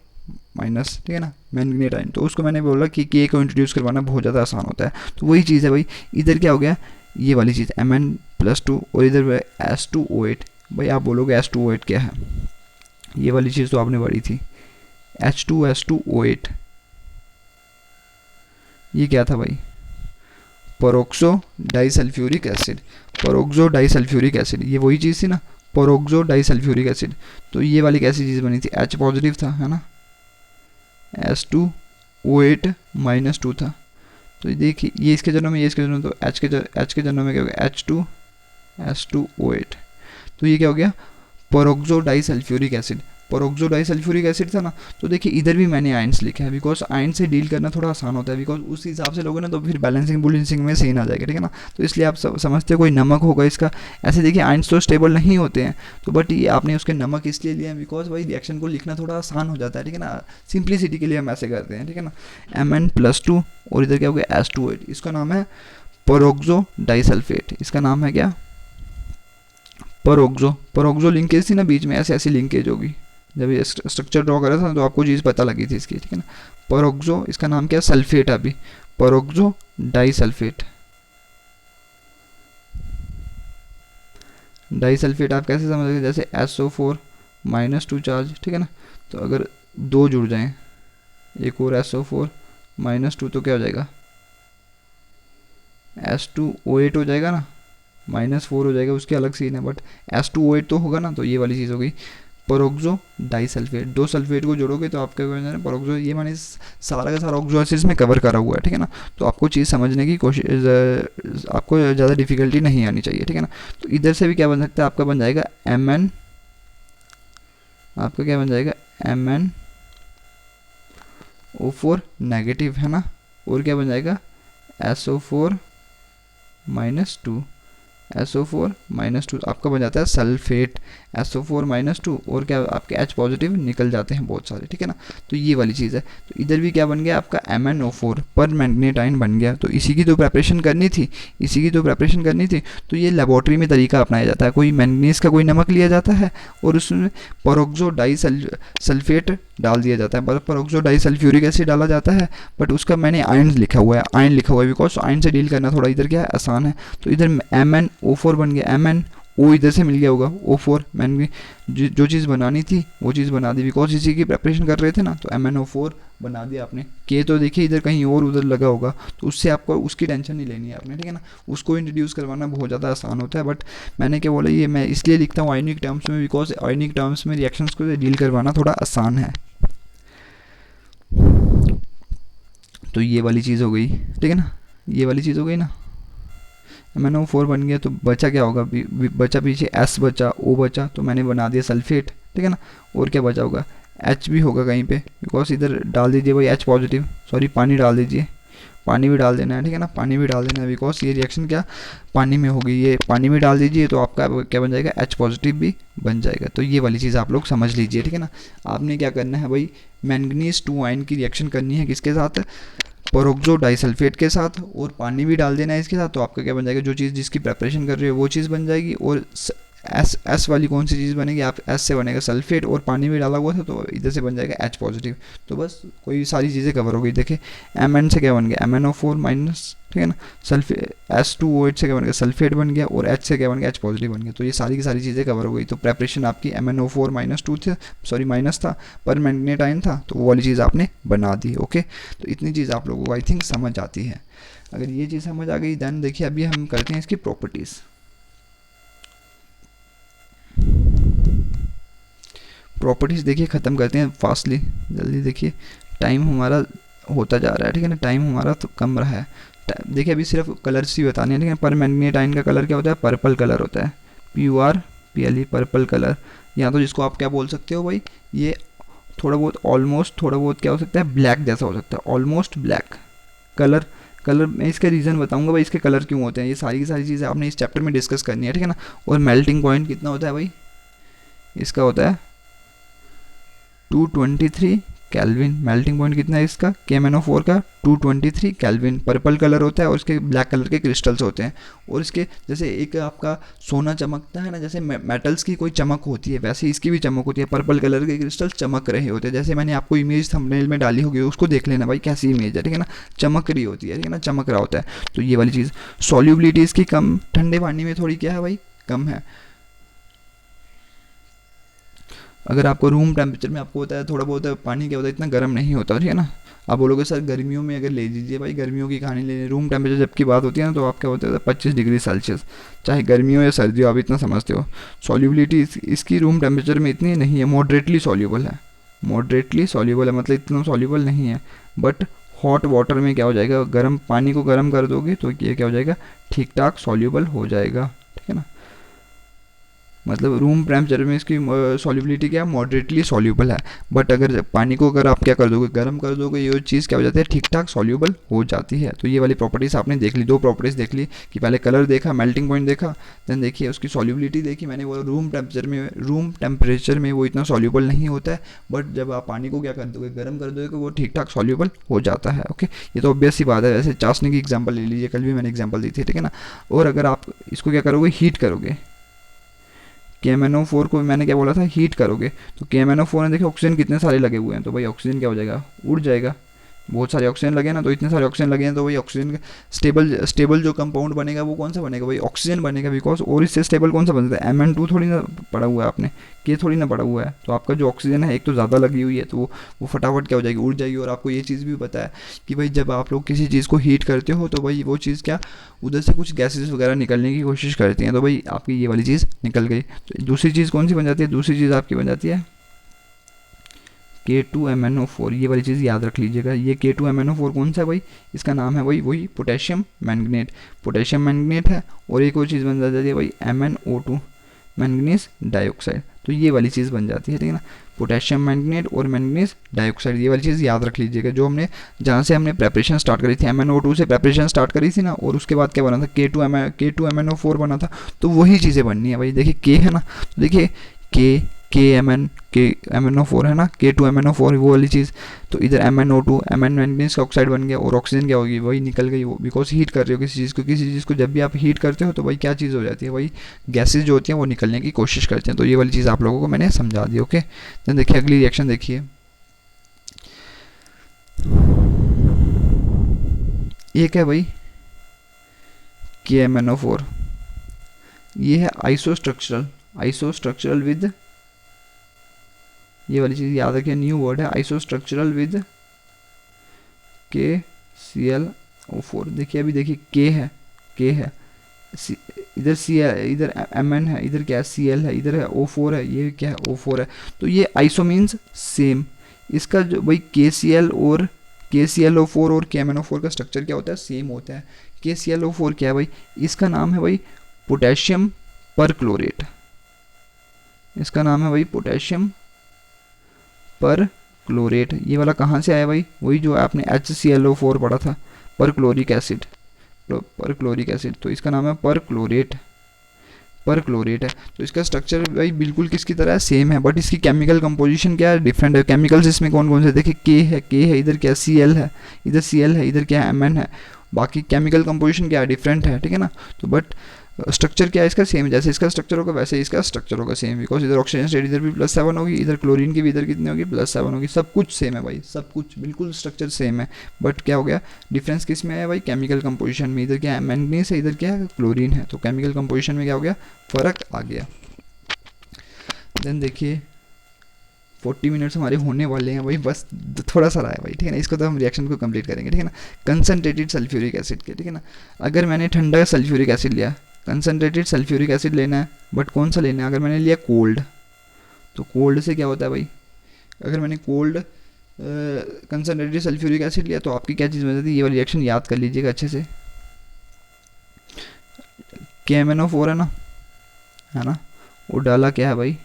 माइनस, ठीक है ना, मैंगनीट आयन। तो उसको मैंने बोला कि के को इंट्रोड्यूस करवाना बहुत ज़्यादा आसान होता है। तो वही चीज़ है भाई, इधर क्या हो गया, ये वाली चीज़ Mn+2 और इधर H2O8। भाई आप बोलोगे H2O8 क्या है, ये वाली चीज़ तो आपने पढ़ी थी, H2O8। ये क्या था भाई, peroxo disulphuric acid. Peroxo disulphuric acid, ये वही चीज़ थी ना, पेरोक्सो डाइसल्फ्यूरिक एसिड। तो ये वाली कैसी चीज़ बनी थी, H पॉजिटिव था, है ना, H2O8 -2 था। तो देखिए ये इसके जन्म में, ये इसके जन्म, तो H के जन्म में क्या हो गया, H2O8। तो ये क्या हो गया, peroxo disulphuric acid. Peroxo disulphuric acid था ना, तो देखिए इधर भी मैंने आयंस लिखा है, बिकॉज आयन से डील करना थोड़ा आसान होता है, बिकॉज उस हिसाब से लोगे ना तो फिर बैलेंसिंग बुलेंसिंग में सीन आ जाएगा, ठीक है ना। तो इसलिए आप समझते हो कोई नमक होगा इसका, ऐसे देखिए आयंस तो स्टेबल नहीं होते हैं, तो बट ये आपने उसके नमक इसलिए लिया है बिकॉज भाई रिएक्शन को लिखना थोड़ा आसान हो जाता है, ठीक है ना, सिंप्लिसिटी के लिए हम ऐसे करते हैं, ठीक है ना। Mn+2 और इधर क्या हो गया H2O8, इसका नाम है पेरोक्सो डाइसल्फेट, इसका नाम है क्या, पेरोक्सो लिंकेज थी ना बीच में, ऐसे ऐसी लिंकेज होगी। जब ये स्ट्रक्चर ड्रॉ करा था तो आपको चीज़ पता लगी थी इसकी, ठीक है ना। पेरोक्सो, इसका नाम क्या, सल्फेट है अभी, पेरोक्सो डाइसल्फेट। डाइसल्फेट आप कैसे समझोगे, जैसे SO4 -2 चार्ज, ठीक है ना, तो अगर दो जुड़ जाएं, एक और SO4 -2 तो क्या हो जाएगा, H2O8 हो जाएगा ना, -4 हो जाएगा, उसके अलग सीन है, बट H2O8 तो होगा ना। तो ये वाली चीज़ हो गई पेरोक्सो डाइसल्फेट। दो सल्फेट को जोड़ोगे तो आपका पेरोक्सो, ये माने सारा का सारा ऑक्सो एसिड्स में कवर करा हुआ है, ठीक है ना। तो आपको चीज़ समझने की कोशिश, आपको ज़्यादा डिफिकल्टी नहीं आनी चाहिए, ठीक है ना। तो इधर से भी क्या बन सकता है, आपका बन जाएगा Mn, आपका क्या बन जाएगा MnO4 नेगेटिव, है ना, और क्या बन जाएगा SO4 -2, SO4 -2 आपका बन जाता है सल्फेट, SO4 -2 और क्या आपके H पॉजिटिव निकल जाते हैं बहुत सारे, ठीक है ना। तो ये वाली चीज़ है। तो इधर भी क्या बन गया आपका MnO4 पर मैंगनेट आयन बन गया। तो इसी की तो प्रिपरेशन करनी थी, तो ये लेबोरेटरी में तरीका अपनाया जाता है, कोई मैंगनीज का कोई नमक लिया जाता है और उसमें पेरोक्सो डाइसल्फेट डाल दिया जाता है, पेरोक्सो डाइसल्फ्यूरिक एसिड डाला जाता है, बट उसका मैंने आयन लिखा हुआ है, बिकॉज आयन से डील करना थोड़ा इधर क्या है आसान है। तो इधर MnO4 बन गया, MnO इधर से मिल गया होगा, O4 मैंने जो चीज़ बनानी थी वो चीज़ बना दी, बिकॉज इसी की प्रिपरेशन कर रहे थे ना, तो MnO4 बना दिया आपने। के तो देखिए इधर कहीं और उधर लगा होगा, तो उससे आपको उसकी टेंशन नहीं लेनी है आपने, ठीक है ना। उसको इंट्रोड्यूस करवाना बहुत ज़्यादा आसान होता है, बट मैंने क्या बोला, ये मैं इसलिए लिखता हूँ आयनिक टर्म्स में, बिकॉज आयनिक टर्म्स में रिएक्शंस को डील करवाना थोड़ा आसान है। तो ये वाली चीज़ हो गई, ठीक है ना, ये वाली चीज़ हो गई ना। MnO4 बन गया, तो बचा क्या होगा, बचा पीछे S बचा, O बचा, तो मैंने बना दिया सल्फेट, ठीक है ना। और क्या बचा होगा, H भी होगा कहीं पे, बिकॉज इधर डाल दीजिए भाई H पॉजिटिव, सॉरी पानी डाल दीजिए, पानी भी डाल देना है, ठीक है ना, पानी भी डाल देना है, बिकॉज ये रिएक्शन क्या पानी में होगी, ये पानी में डाल दीजिए तो आपका क्या बन जाएगा, H पॉजिटिव भी बन जाएगा। तो ये वाली चीज़ आप लोग समझ लीजिए, ठीक है ना। आपने क्या करना है भाई, मैंगनीज 2 आयन की रिएक्शन करनी है किसके साथ, पेरोक्सो डाइसल्फेट के साथ, और पानी भी डाल देना है इसके साथ, तो आपका क्या बन जाएगा, जो चीज़ जिसकी प्रिपरेशन कर रहे हो वो चीज़ बन जाएगी। और एस वाली कौन सी चीज़ बनेगी, आप एस से बनेगा सल्फेट, और पानी भी डाला हुआ था तो इधर से बन जाएगा H पॉजिटिव। तो बस कोई सारी चीज़ें कवर हो गई। देखिए Mn से क्या बन गया, MnO4 माइनस, ठीक है ना, सल्फेट H2O8 से क्या बन गया, सल्फेट बन गया, और H से क्या बन गया, H पॉजिटिव बन गया। तो ये सारी की सारी चीज़ें कवर हो गई। तो प्रेपरेशन आपकी MnO4 -2 थे, सॉरी माइनस था, पर मैंगनेट आयन था, तो वो वाली चीज़ आपने बना दी। ओके, तो इतनी चीज़ आप लोगों को आई थिंक समझ आती है। अगर ये चीज़ समझ आ गई देन देखिए अभी हम करते हैं इसकी प्रॉपर्टीज़। प्रॉपर्टीज़ देखिए ख़त्म करते हैं फास्टली, जल्दी देखिए, टाइम हमारा होता जा रहा है, ठीक है ना, टाइम हमारा तो कम रहा है। देखिए अभी सिर्फ कलर्स ही बताने हैं, ठीक है। पर मैंगनीट आयन का कलर क्या होता है, पर्पल कलर होता है, PURPLE, पर्पल कलर। या तो जिसको आप क्या बोल सकते हो भाई, ये थोड़ा बहुत ऑलमोस्ट, थोड़ा बहुत क्या हो सकता है, ब्लैक जैसा हो सकता है, ऑलमोस्ट ब्लैक कलर। कलर मैं इसका रीज़न बताऊंगा भाई, इसके कलर क्यों होते हैं, ये सारी की सारी चीज़ें आपने इस चैप्टर में डिस्कस करनी है, ठीक है ना। और मेल्टिंग पॉइंट कितना होता है भाई, इसका होता है 223 केल्विन। मेल्टिंग पॉइंट कितना है इसका, KMnO4 का 223 केल्विन। पर्पल कलर होता है और इसके ब्लैक कलर के क्रिस्टल्स होते हैं। और इसके जैसे एक आपका सोना चमकता है ना, जैसे मेटल्स की कोई चमक होती है, वैसे इसकी भी चमक होती है, पर्पल कलर के क्रिस्टल चमक रहे होते हैं। जैसे मैंने आपको इमेज थंबनेल में डाली होगी, उसको देख लेना भाई कैसी इमेज है, ठीक है ना, चमक रही होती है, ठीक है ना, चमक रहा होता है। तो ये वाली चीज़, सॉल्युबिलिटी इसकी कम, ठंडे पानी में थोड़ी क्या है भाई, कम है। अगर आपको रूम टेम्परेचर में आपको होता है थोड़ा बहुत पानी क्या होता है, इतना गर्म नहीं होता, ठीक है ना। आप बोलोगे सर गर्मियों में अगर ले लीजिए, भाई गर्मियों की कहानी ले, रूम टेम्परेचर जब की बात होती है ना, तो आप क्या होता है 25 डिग्री सेल्सियस, चाहे गर्मियों या सर्दियों, आप इतना समझते हो। सॉल्युबिलिटी इसकी रूम टेम्परेचर में इतनी नहीं है, मॉडरेटली सॉल्यूबल है, मॉडरेटली सॉल्यूबल है, मतलब इतना सॉल्यूबल नहीं है। बट हॉट वाटर में क्या हो जाएगा, गर्म पानी को गर्म कर दोगे तो ये क्या हो जाएगा, ठीक ठाक सॉल्यूबल हो जाएगा, ठीक है ना। मतलब रूम टेम्परेचर में इसकी सॉल्युबिलिटी क्या है, मॉडरेटली सॉल्यूबल है। बट अगर पानी को अगर आप क्या कर दोगे, गर्म कर दोगे, ये चीज़ क्या हो जाती है, ठीक ठाक सॉल्यूबल हो जाती है। तो ये वाली प्रॉपर्टीज़ आपने देख ली, दो प्रॉपर्टीज़ देख ली कि पहले कलर देखा, मेल्टिंग पॉइंट देखा, देन देखिए उसकी सॉल्युबिलिटी देखी मैंने, वो रूम टेम्परेचर में वो इतना सॉल्यूबल नहीं होता है। बट जब आप पानी को क्या कर दोगे, गर्म कर दोगे, वो ठीक ठाक सॉल्यूबल हो जाता है। ओके, ये तो ऑब्वियस सी बात है। वैसे चाशनी की एग्जाम्पल ले लीजिए, कल भी मैंने एग्जाम्पल दी थी, ठीक है ना। और अगर आप इसको क्या करोगे, हीट करोगे, KMnO4 को मैंने क्या बोला था, हीट करोगे, तो KMnO4 ने देखिए ऑक्सीजन कितने सारे लगे हुए हैं, तो भाई ऑक्सीजन क्या हो जाएगा, उड़ जाएगा। बहुत सारे ऑक्सीजन लगे ना, तो इतने सारे ऑक्सीजन लगे हैं, तो भाई ऑक्सीजन का स्टेबल जो कंपाउंड बनेगा वो कौन सा बनेगा भाई, ऑक्सीजन बनेगा। बिकॉज और इससे स्टेबल कौन सा बनता है, Mn2 थोड़ी ना पड़ा हुआ है आपने, के थोड़ी ना पड़ा हुआ है। तो आपका जो ऑक्सीजन है एक तो ज़्यादा लगी हुई है, तो वो फटाफट क्या हो जाएगी, उड़ जाएगी। और आपको ये चीज़ भी पता है कि भाई जब आप लोग किसी चीज़ को हीट करते हो, तो भाई वो चीज़ क्या, उधर से कुछ गैसेज वगैरह निकलने की कोशिश करती हैं, तो भाई आपकी ये वाली चीज़ निकल गई। तो दूसरी चीज़ कौन सी बन जाती है, दूसरी चीज़ आपकी बन जाती है K2MnO4। ये वाली चीज़ याद रख लीजिएगा। ये K2MnO4 कौन सा है भाई, इसका नाम है भाई वही पोटेशियम मैंगनेट, पोटेशियम मैंगनेट है। और एक और चीज़ बन जाती है भाई MnO2, मैंगनीज डाइऑक्साइड। तो ये वाली चीज़ बन जाती है, ठीक है ना, पोटेशियम मैंगनेट और मैंगनीज डाइऑक्साइड। ये वाली चीज़ याद रख लीजिएगा। जो हमने जहाँ से हमने प्रेपरेशन स्टार्ट करी थी, MnO2 से प्रेपरेशन स्टार्ट करी थी ना, और उसके बाद क्या बना था, K2MnO4 बना था। तो वही चीज़ें बननी है भाई। देखिए K है ना, तो देखिए KMnO4 है ना, K2MnO4 वो वाली चीज़। तो इधर MnO2, Mn मैंगनीज का ऑक्साइड बन गया, और ऑक्सीजन क्या होगी, वही निकल गई वो, बिकॉज हीट कर रहे हो किसी चीज़ को। जब भी आप हीट करते हो तो भाई क्या चीज़ हो जाती है, वही गैसेज जो होती हैं वो निकलने की कोशिश करते हैं। तो ये वाली चीज़ आप लोगों को मैंने समझा दी। ओके, देन देखिए अगली रिएक्शन देखिए, ये क्या भाई, KMnO4, ये है आइसोस्ट्रक्चरल विद, ये वाली चीज़ याद रखिए, न्यू वर्ड है, आइसोस्ट्रक्चरल विद KClO4। देखिए अभी देखिए K है, इधर Cl, इधर Mn है, इधर क्या है Cl है, इधर है O4 है, ये क्या है O4 है। तो ये आइसो मीन्स सेम। इसका जो भाई KClO4 और KMnO4 का स्ट्रक्चर क्या होता है, सेम होता है। KClO4 क्या है भाई, इसका नाम है भाई पोटेशियम परक्लोरेट, इसका नाम है भाई पोटेशियम परक्लोरेट। ये वाला कहाँ से आया भाई, वही जो आपने HClO4 पढ़ा था, परक्लोरिक एसिड, तो इसका नाम है परक्लोरेट है। तो इसका स्ट्रक्चर भाई बिल्कुल किसकी तरह है, सेम है, बट इसकी केमिकल कंपोजिशन क्या है, डिफरेंट है। केमिकल्स इसमें कौन कौन से, देखिए K है, इधर क्या Cl है, इधर क्या है Mn है। बाकी केमिकल कंपोजिशन क्या है, डिफरेंट है, ठीक है ना। तो बट स्ट्रक्चर क्या है इसका, सेम। जैसे इसका स्ट्रक्चर होगा वैसे इसका स्ट्रक्चर होगा सेम, बिकॉज इधर ऑक्सीजन स्टेट इधर भी +7 होगी, इधर क्लोरीन की भी इधर कितनी होगी, +7 होगी। सब कुछ सेम है भाई, सब कुछ बिल्कुल स्ट्रक्चर सेम है। बट क्या हो गया, डिफरेंस किस में है भाई, केमिकल कंपोजिशन में। इधर क्या है मैंगनीज है, इधर क्या है क्लोरीन है। तो केमिकल कंपोजिशन में क्या हो गया, फ़र्क आ गया। देन देखिए 40 मिनट्स हमारे होने वाले हैं भाई, बस थोड़ा सा रहा है भाई, ठीक है ना। इसको तो हम रिएक्शन को कंप्लीट करेंगे, ठीक है ना। कंसनट्रेटेड सल्फ्यूरिक एसिड के, ठीक है ना। अगर मैंने ठंडा सल्फ्यूरिक एसिड लिया, कंसनट्रेटेड सल्फ्यूरिक एसिड लेना है, बट कौन सा लेना है, अगर मैंने लिया कोल्ड, तो कोल्ड से क्या होता है भाई, अगर मैंने कोल्ड कंसनट्रेटेड सल्फ्यूरिक एसिड लिया तो आपकी क्या चीज़ बन जाती है, ये वाली रिएक्शन याद कर लीजिएगा अच्छे से। KMnO4 है ना, वो डाला क्या है भाई,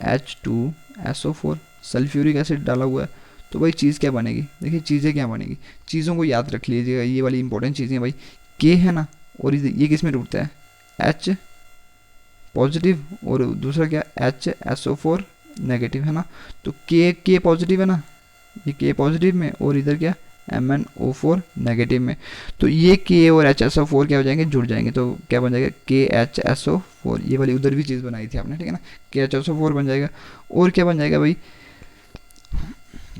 H2SO4, सल्फ्यूरिक एसिड डाला हुआ है। तो भाई चीज़ क्या बनेगी, देखिए चीज़ें क्या बनेगी, चीज़ों को याद रख लीजिएगा, ये वाली इंपॉर्टेंट चीज़ें भाई। K है ना, और ये किस में टूटता है, H पॉजिटिव, और दूसरा क्या HSO4 नेगेटिव है ना। तो K पॉजिटिव है ना, ये K पॉजिटिव में, और इधर क्या MnO4 नेगेटिव में। तो ये K और HSO4 क्या हो जाएंगे, जुड़ जाएंगे, तो क्या बन जाएगा KHSO4, ये वाली उधर भी चीज़ बनाई थी आपने, ठीक है ना, KHSO4 बन जाएगा। और क्या बन जाएगा भाई,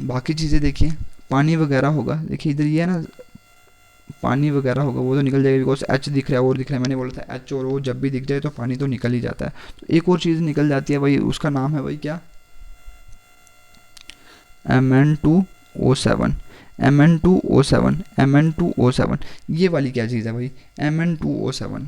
बाकी चीज़ें देखिए, पानी वगैरह होगा, देखिए इधर ये है ना, पानी वगैरह होगा वो तो निकल जाएगा, बिकॉज H दिख रहा है और दिख रहा है, मैंने बोला था H और O जब भी दिख जाए तो पानी तो निकल ही जाता है। तो एक और चीज़ निकल जाती है भाई, उसका नाम है भाई क्या, Mn2O7, Mn2O7, ये वाली क्या चीज़ है भाई, Mn2O7,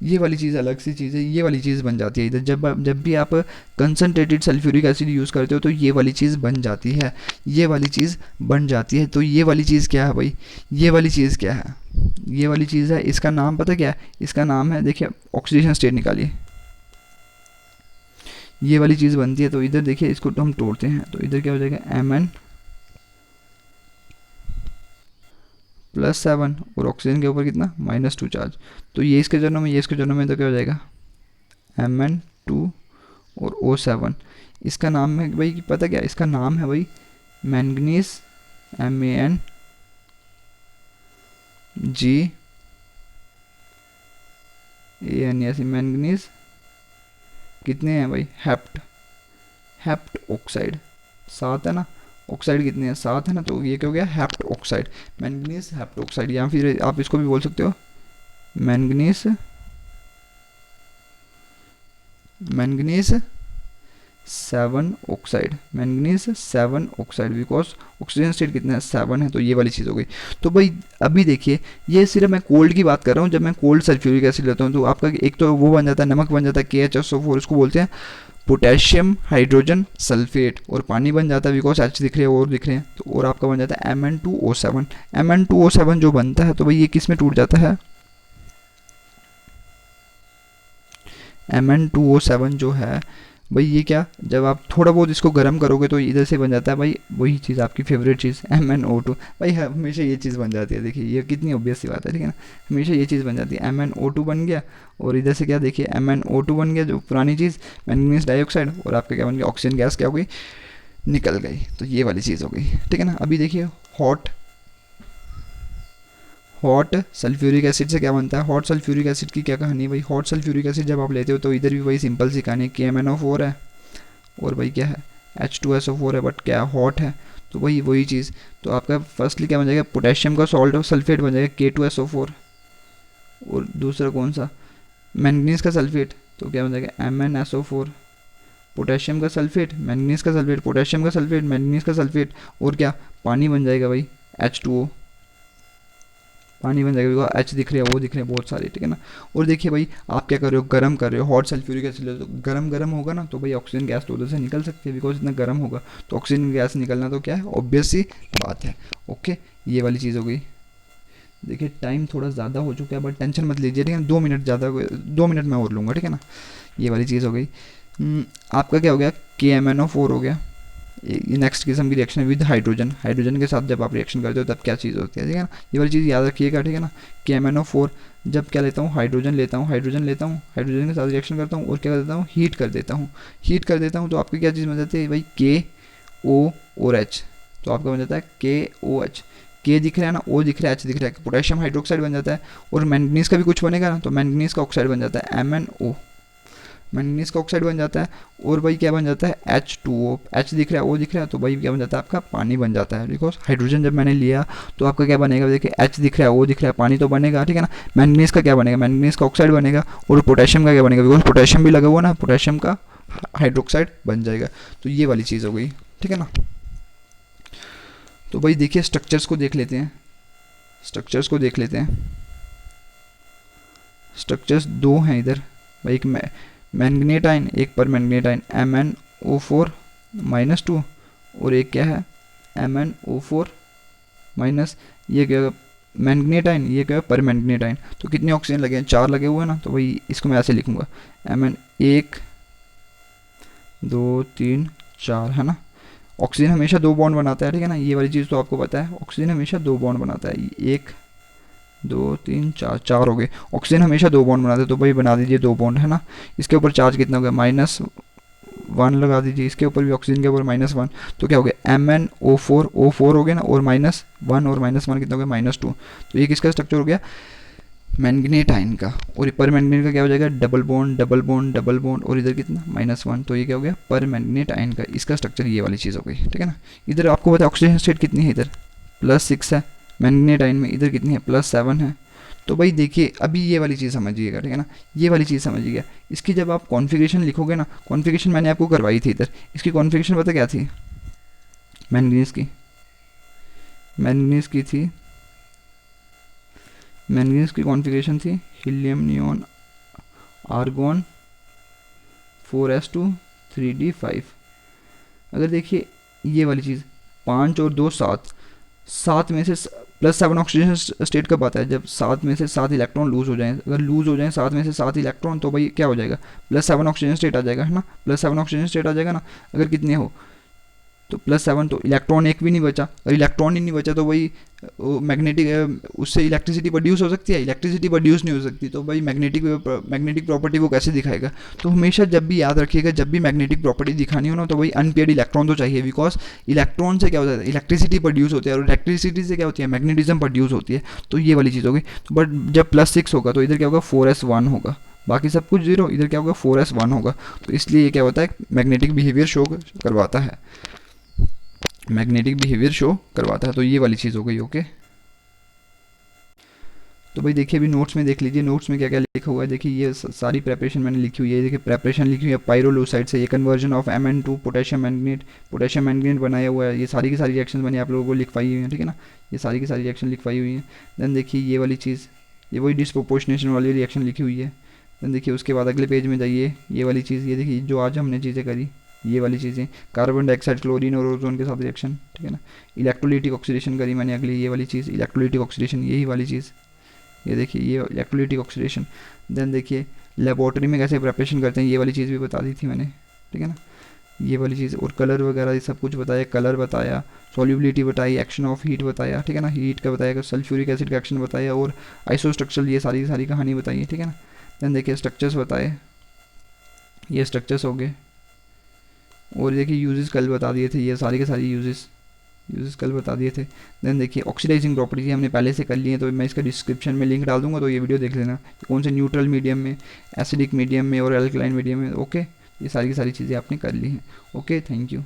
ये वाली चीज़ अलग सी चीज़ है, ये वाली चीज़ बन जाती है इधर। जब भी आप कंसनट्रेटेड सल्फ्यूरिक एसिड यूज़ करते हो तो ये वाली चीज़ बन जाती है, ये वाली चीज़ बन जाती है। तो ये वाली चीज़ क्या है भाई, ये वाली चीज़ क्या है, ये वाली चीज़ है, इसका नाम पता क्या है, इसका नाम है, देखिए ऑक्सीडेशन स्टेट निकालिए, ये वाली चीज़ बनती है। तो इधर देखिए इसको तो हम तोड़ते हैं, तो इधर क्या हो जाएगा Mn+7, और ऑक्सीजन के ऊपर कितना -2 चार्ज, तो ये इसके जन्म में, ये इसके जन्म में, तो क्या हो जाएगा Mn2 और O7। इसका नाम है भाई, पता क्या, इसका नाम है भाई मैंगनीज, MANG, ऐसे मैंगनीज, कितने हैं भाई, हेप्ट ऑक्साइड, 7 है ना, ऑक्साइड कितने हैं, 7 है ना, तो ये क्या हो गया, hept oxide, manganese hept oxide, या फिर आप इसको भी बोल सकते हो manganese 7 oxide, manganese 7 oxide, because oxygen state कितना है, 7 है। तो ये वाली चीज़ हो गई। तो भाई अभी देखिए, ये सिर्फ मैं कोल्ड की बात कर रहा हूँ, जब मैं कोल्ड सल्फ्यूरिक एसिड लेता हूँ तो आपका एक तो वो बन जाता है, नमक बन जाता है KHSO4, इसको बोलते हैं पोटेशियम हाइड्रोजन सल्फेट, और पानी बन जाता है, बिकॉज H दिख रहे हैं और दिख रहे हैं, तो और आपका बन जाता है Mn2O7। Mn2O7 जो बनता है, तो भाई ये किस में टूट जाता है, Mn2O7 जो है भाई, ये क्या, जब आप थोड़ा बहुत इसको गर्म करोगे तो इधर से बन जाता है भाई, वही चीज़ आपकी फेवरेट चीज़ MnO2, भाई हमेशा ये चीज़ बन जाती है। देखिए ये कितनी ऑब्वियस सी बात है, ठीक है ना, हमेशा ये चीज़ बन जाती है, MnO2 बन गया, और इधर से क्या देखिए MnO2 बन गया, जो पुरानी चीज़ मैंगनीज डाइऑक्साइड, और आपका क्या बन गया, ऑक्सीजन गैस क्या हो गई, निकल गई। तो ये वाली चीज़ हो गई, ठीक है ना। अभी देखिए हॉट सल्फ्यूरिक एसिड से क्या बनता है, हॉट सल्फ्यूरिक एसिड की क्या कहानी है भाई, हॉट सल्फ्यूरिक एसिड जब आप लेते हो तो इधर भी वही सिंपल सी कहानी है, KMnO4 है, और भाई क्या है H2SO4 है, बट क्या हॉट है, तो वही चीज़। तो आपका फर्स्टली क्या बन जाएगा, पोटेशियम का सॉल्ट और सल्फेट बन जाएगा K2SO4, और दूसरा कौन सा, मैंगनीज का सल्फेट, तो क्या बन जाएगा MnSO4, पोटेशियम का सल्फेट, मैंगनीज का सल्फेट, पोटेशियम का सल्फेट, मैंगनीज का सल्फेट, और क्या पानी बन जाएगा भाई H2O, पानी बन जाएगा, बिकॉज H दिख रहे हैं, वो दिख रहे हैं बहुत सारे, ठीक है ना। और देखिए भाई आप क्या कर रहे हो, गर्म कर रहे हो, हॉट सल्फ्यूरिक एसिड तो गर्म होगा ना, तो भाई ऑक्सीजन गैस तो उधर से निकल सकती है, बिकॉज इतना गर्म होगा, तो ऑक्सीजन गैस निकलना तो क्या है, ऑब्वियस सी बात है। ओके, ये वाली चीज़ हो गई। देखिए टाइम थोड़ा ज़्यादा हो चुका है, बट टेंशन मत लीजिए, ठीक है, 2 मिनट ज़्यादा, 2 मिनट मैं और लूँगा, ठीक है ना। ये वाली चीज़ हो गई। आपका क्या हो गया, KMnO4 हो गया। ये नेक्स्ट किस्म की रिएक्शन है विद हाइड्रोजन, हाइड्रोजन के साथ जब आप रिएक्शन करते हो तब क्या चीज़ होती है, ठीक है ना। ये वाली चीज़ याद रखिएगा, ठीक है ना। KMnO4 जब क्या लेता हूँ, हाइड्रोजन लेता हूँ, हाइड्रोजन के साथ रिएक्शन करता हूँ, और क्या करता हूँ, हीट कर देता हूँ, तो आपकी क्या चीज़ बन जाती है भाई, KO और H, तो आपका बन जाता है KOH, K दिख रहा है ना, O दिख रहा है, H दिख रहा है, पोटेशियम हाइड्रोक्साइड बन जाता है, और मैंगनीज का भी कुछ बनेगा ना, तो मैंगनीज का ऑक्साइड बन जाता है MnO, मैंगनीज का ऑक्साइड बन जाता है, और भाई क्या बन जाता है H2O, H दिख रहा है, O दिख रहा है, तो भाई क्या बन जाता है आपका, पानी बन जाता है, बिकॉज हाइड्रोजन जब मैंने लिया तो आपका क्या बनेगा, देखिए H दिख रहा है, O दिख रहा है, पानी तो बनेगा, ठीक है ना। मैंगनीज का क्या बनेगा, मैंगनीज का ऑक्साइड बनेगा, और पोटेशियम का क्या बनेगा, बिकॉज पोटेशियम भी लगा हुआ ना, पोटेशियम का हाइड्रोक्साइड बन जाएगा। तो ये वाली चीज़ हो गई, ठीक है ना। तो भाई देखिए स्ट्रक्चर्स को देख लेते हैं, स्ट्रक्चर्स 2 हैं इधर भाई, एक मैंगनेट आयन, एक पर मैंगनेट आयन MnO4 -2, और एक क्या है MnO4 माइनस, ये क्या होगा मैंगनेट आयन, ये क्या है पर मैंगनेट आयन। तो कितने ऑक्सीजन लगे हैं, 4 लगे हुए हैं ना, तो वही इसको मैं ऐसे लिखूंगा Mn 1 2 3 4, है ना। ऑक्सीजन हमेशा 2 बॉन्ड बनाता है, ठीक है ना, ये वाली चीज़ तो आपको पता है, ऑक्सीजन हमेशा 2 बॉन्ड बनाता है। 1 2 3 4, 4 हो गए। ऑक्सीजन हमेशा 2 बॉन्ड बनाते हैं, तो भाई बना दीजिए 2 बॉन्ड, है ना। इसके ऊपर चार्ज कितना हो गया -1 लगा दीजिए, इसके ऊपर भी ऑक्सीजन के ऊपर -1, तो क्या हो गया MnO4, O4 हो गया ना, और -1 और -1 कितना हो गया -2। तो ये किसका स्ट्रक्चर हो गया, मैंगनेट आयन का। और पर मैंगनेट का क्या हो जाएगा, double bond double bond double bond, और इधर कितना -1, तो ये क्या हो गया पर मैंगनेट आयन का, इसका स्ट्रक्चर ये वाली चीज़ हो गई, ठीक है ना। इधर आपको पता है ऑक्सीजन स्टेट कितनी है, इधर +6 है मैंगनेट आयन में, इधर कितनी है +7 है। तो भाई देखिए अभी ये वाली चीज़ समझिएगा, ठीक है ना, ये वाली चीज़ समझिएगा। इसकी जब आप कॉन्फ़िगरेशन लिखोगे ना, कॉन्फ़िगरेशन मैंने आपको करवाई थी इधर, इसकी कॉन्फ़िगरेशन पता क्या थी, मैंगनीज की थी, मैंगनीज की कॉन्फ़िगरेशन थी helium neon argon 4s2 3d5। अगर देखिए ये वाली चीज़ 5 और 2 7, 7 में से +7 ऑक्सीजन स्टेट कब आता है, जब 7 में से 7 इलेक्ट्रॉन लूज़ हो जाएं। अगर लूज़ हो जाएं 7 में से 7 इलेक्ट्रॉन, तो भाई क्या हो जाएगा +7 ऑक्सीजन स्टेट आ जाएगा, है ना, +7 ऑक्सीजन स्टेट आ जाएगा ना। अगर कितने हो तो +7, तो इलेक्ट्रॉन एक भी नहीं बचा, और इलेक्ट्रॉन ही नहीं बचा तो भाई मैग्नेटिक, उससे इलेक्ट्रिसिटी प्रोड्यूस हो सकती है, इलेक्ट्रिसिटी प्रोड्यूस नहीं हो सकती, तो भाई मैग्नेटिक प्रॉपर्टी वो कैसे दिखाएगा। तो हमेशा जब भी याद रखिएगा, जब भी मैग्नेटिक प्रॉपर्टी दिखानी हो ना, तो भाई अनपेयर्ड इलेक्ट्रॉन तो चाहिए, बिकॉज इलेक्ट्रॉन से क्या होता है, इलेक्ट्रिसिटी प्रोड्यूस होती है, और इलेक्ट्रिसिटी से क्या होती है, मैग्नेटिज्म प्रोड्यूस होती है। तो ये वाली चीज़ होगी। बट जब +6 होगा तो इधर क्या होगा 4s1 होगा, बाकी सब कुछ 0, इधर क्या होगा 4s1 होगा। तो इसलिए ये क्या होता है, मैग्नेटिक बिहेवियर शो करवाता है, मैग्नेटिक बिहेवियर शो करवाता है। तो ये वाली चीज़ हो गई, ओके। तो भाई देखिए अभी नोट्स में देख लीजिए, नोट्स में क्या क्या लिखा हुआ है। देखिए ये सारी प्रेपरेशन मैंने लिखी हुई है, देखिए प्रेपरेशन लिखी हुई है पायरोलूसाइड से, ये conversion of Mn2 potassium manganate बनाया हुआ है, ये सारी की सारी रिएक्शन मैंने आप लोगों को लिखवाई हुई है, ठीक है ना, ये सारी की सारी रिएक्शन लिखवाई हुई है। देन देखिए ये वाली चीज़, ये वही डिस्प्रोपोर्शनेशन वाली रिएक्शन लिखी हुई है। देन देखिए उसके बाद अगले पेज में जाइए, ये वाली चीज़, ये देखिए जो आज हमने चीज़ें करी, ये वाली चीज़ें, कार्बन डाइऑक्साइड क्लोरीन और ओजोन के साथ रिएक्शन, ठीक है ना। इलेक्ट्रोलिटिक ऑक्सीडेशन करी मैंने अगली, ये वाली चीज़ इलेक्ट्रोलिटिक ऑक्सीडेशन, यही वाली चीज़, ये देखिए ये इलेक्ट्रोलिटिक ऑक्सीडेशन। देन देखिए लेबोरेटरी में कैसे प्रिपरेशन करते हैं, ये वाली चीज़ भी बता दी थी मैंने, ठीक है ना, ये वाली चीज़। और कलर वगैरह ये सब कुछ बताया, कलर बताया, सॉल्युबिलिटी बताई, एक्शन ऑफ हीट बताया, ठीक है ना, हीट का बताया, सल्फ्यूरिक एसिड का एक्शन बताया, और आइसोस्ट्रक्चरल, ये सारी सारी कहानी बताई है, ठीक है ना। देन देखिए स्ट्रक्चर्स बताए, ये स्ट्रक्चर्स हो गए। और देखिए यूजेस कल बता दिए थे, ये सारी के सारी यूजेस कल बता दिए थे। देन देखिए ऑक्सीडाइजिंग प्रॉपर्टी हमने पहले से कर ली है, तो मैं इसका डिस्क्रिप्शन में लिंक डाल दूंगा, तो ये वीडियो देख लेना, कौन से न्यूट्रल मीडियम में, एसिडिक मीडियम में और एल्कलाइन मीडियम में, ओके। ये सारी की सारी चीज़ें आपने कर ली हैं, ओके, थैंक यू।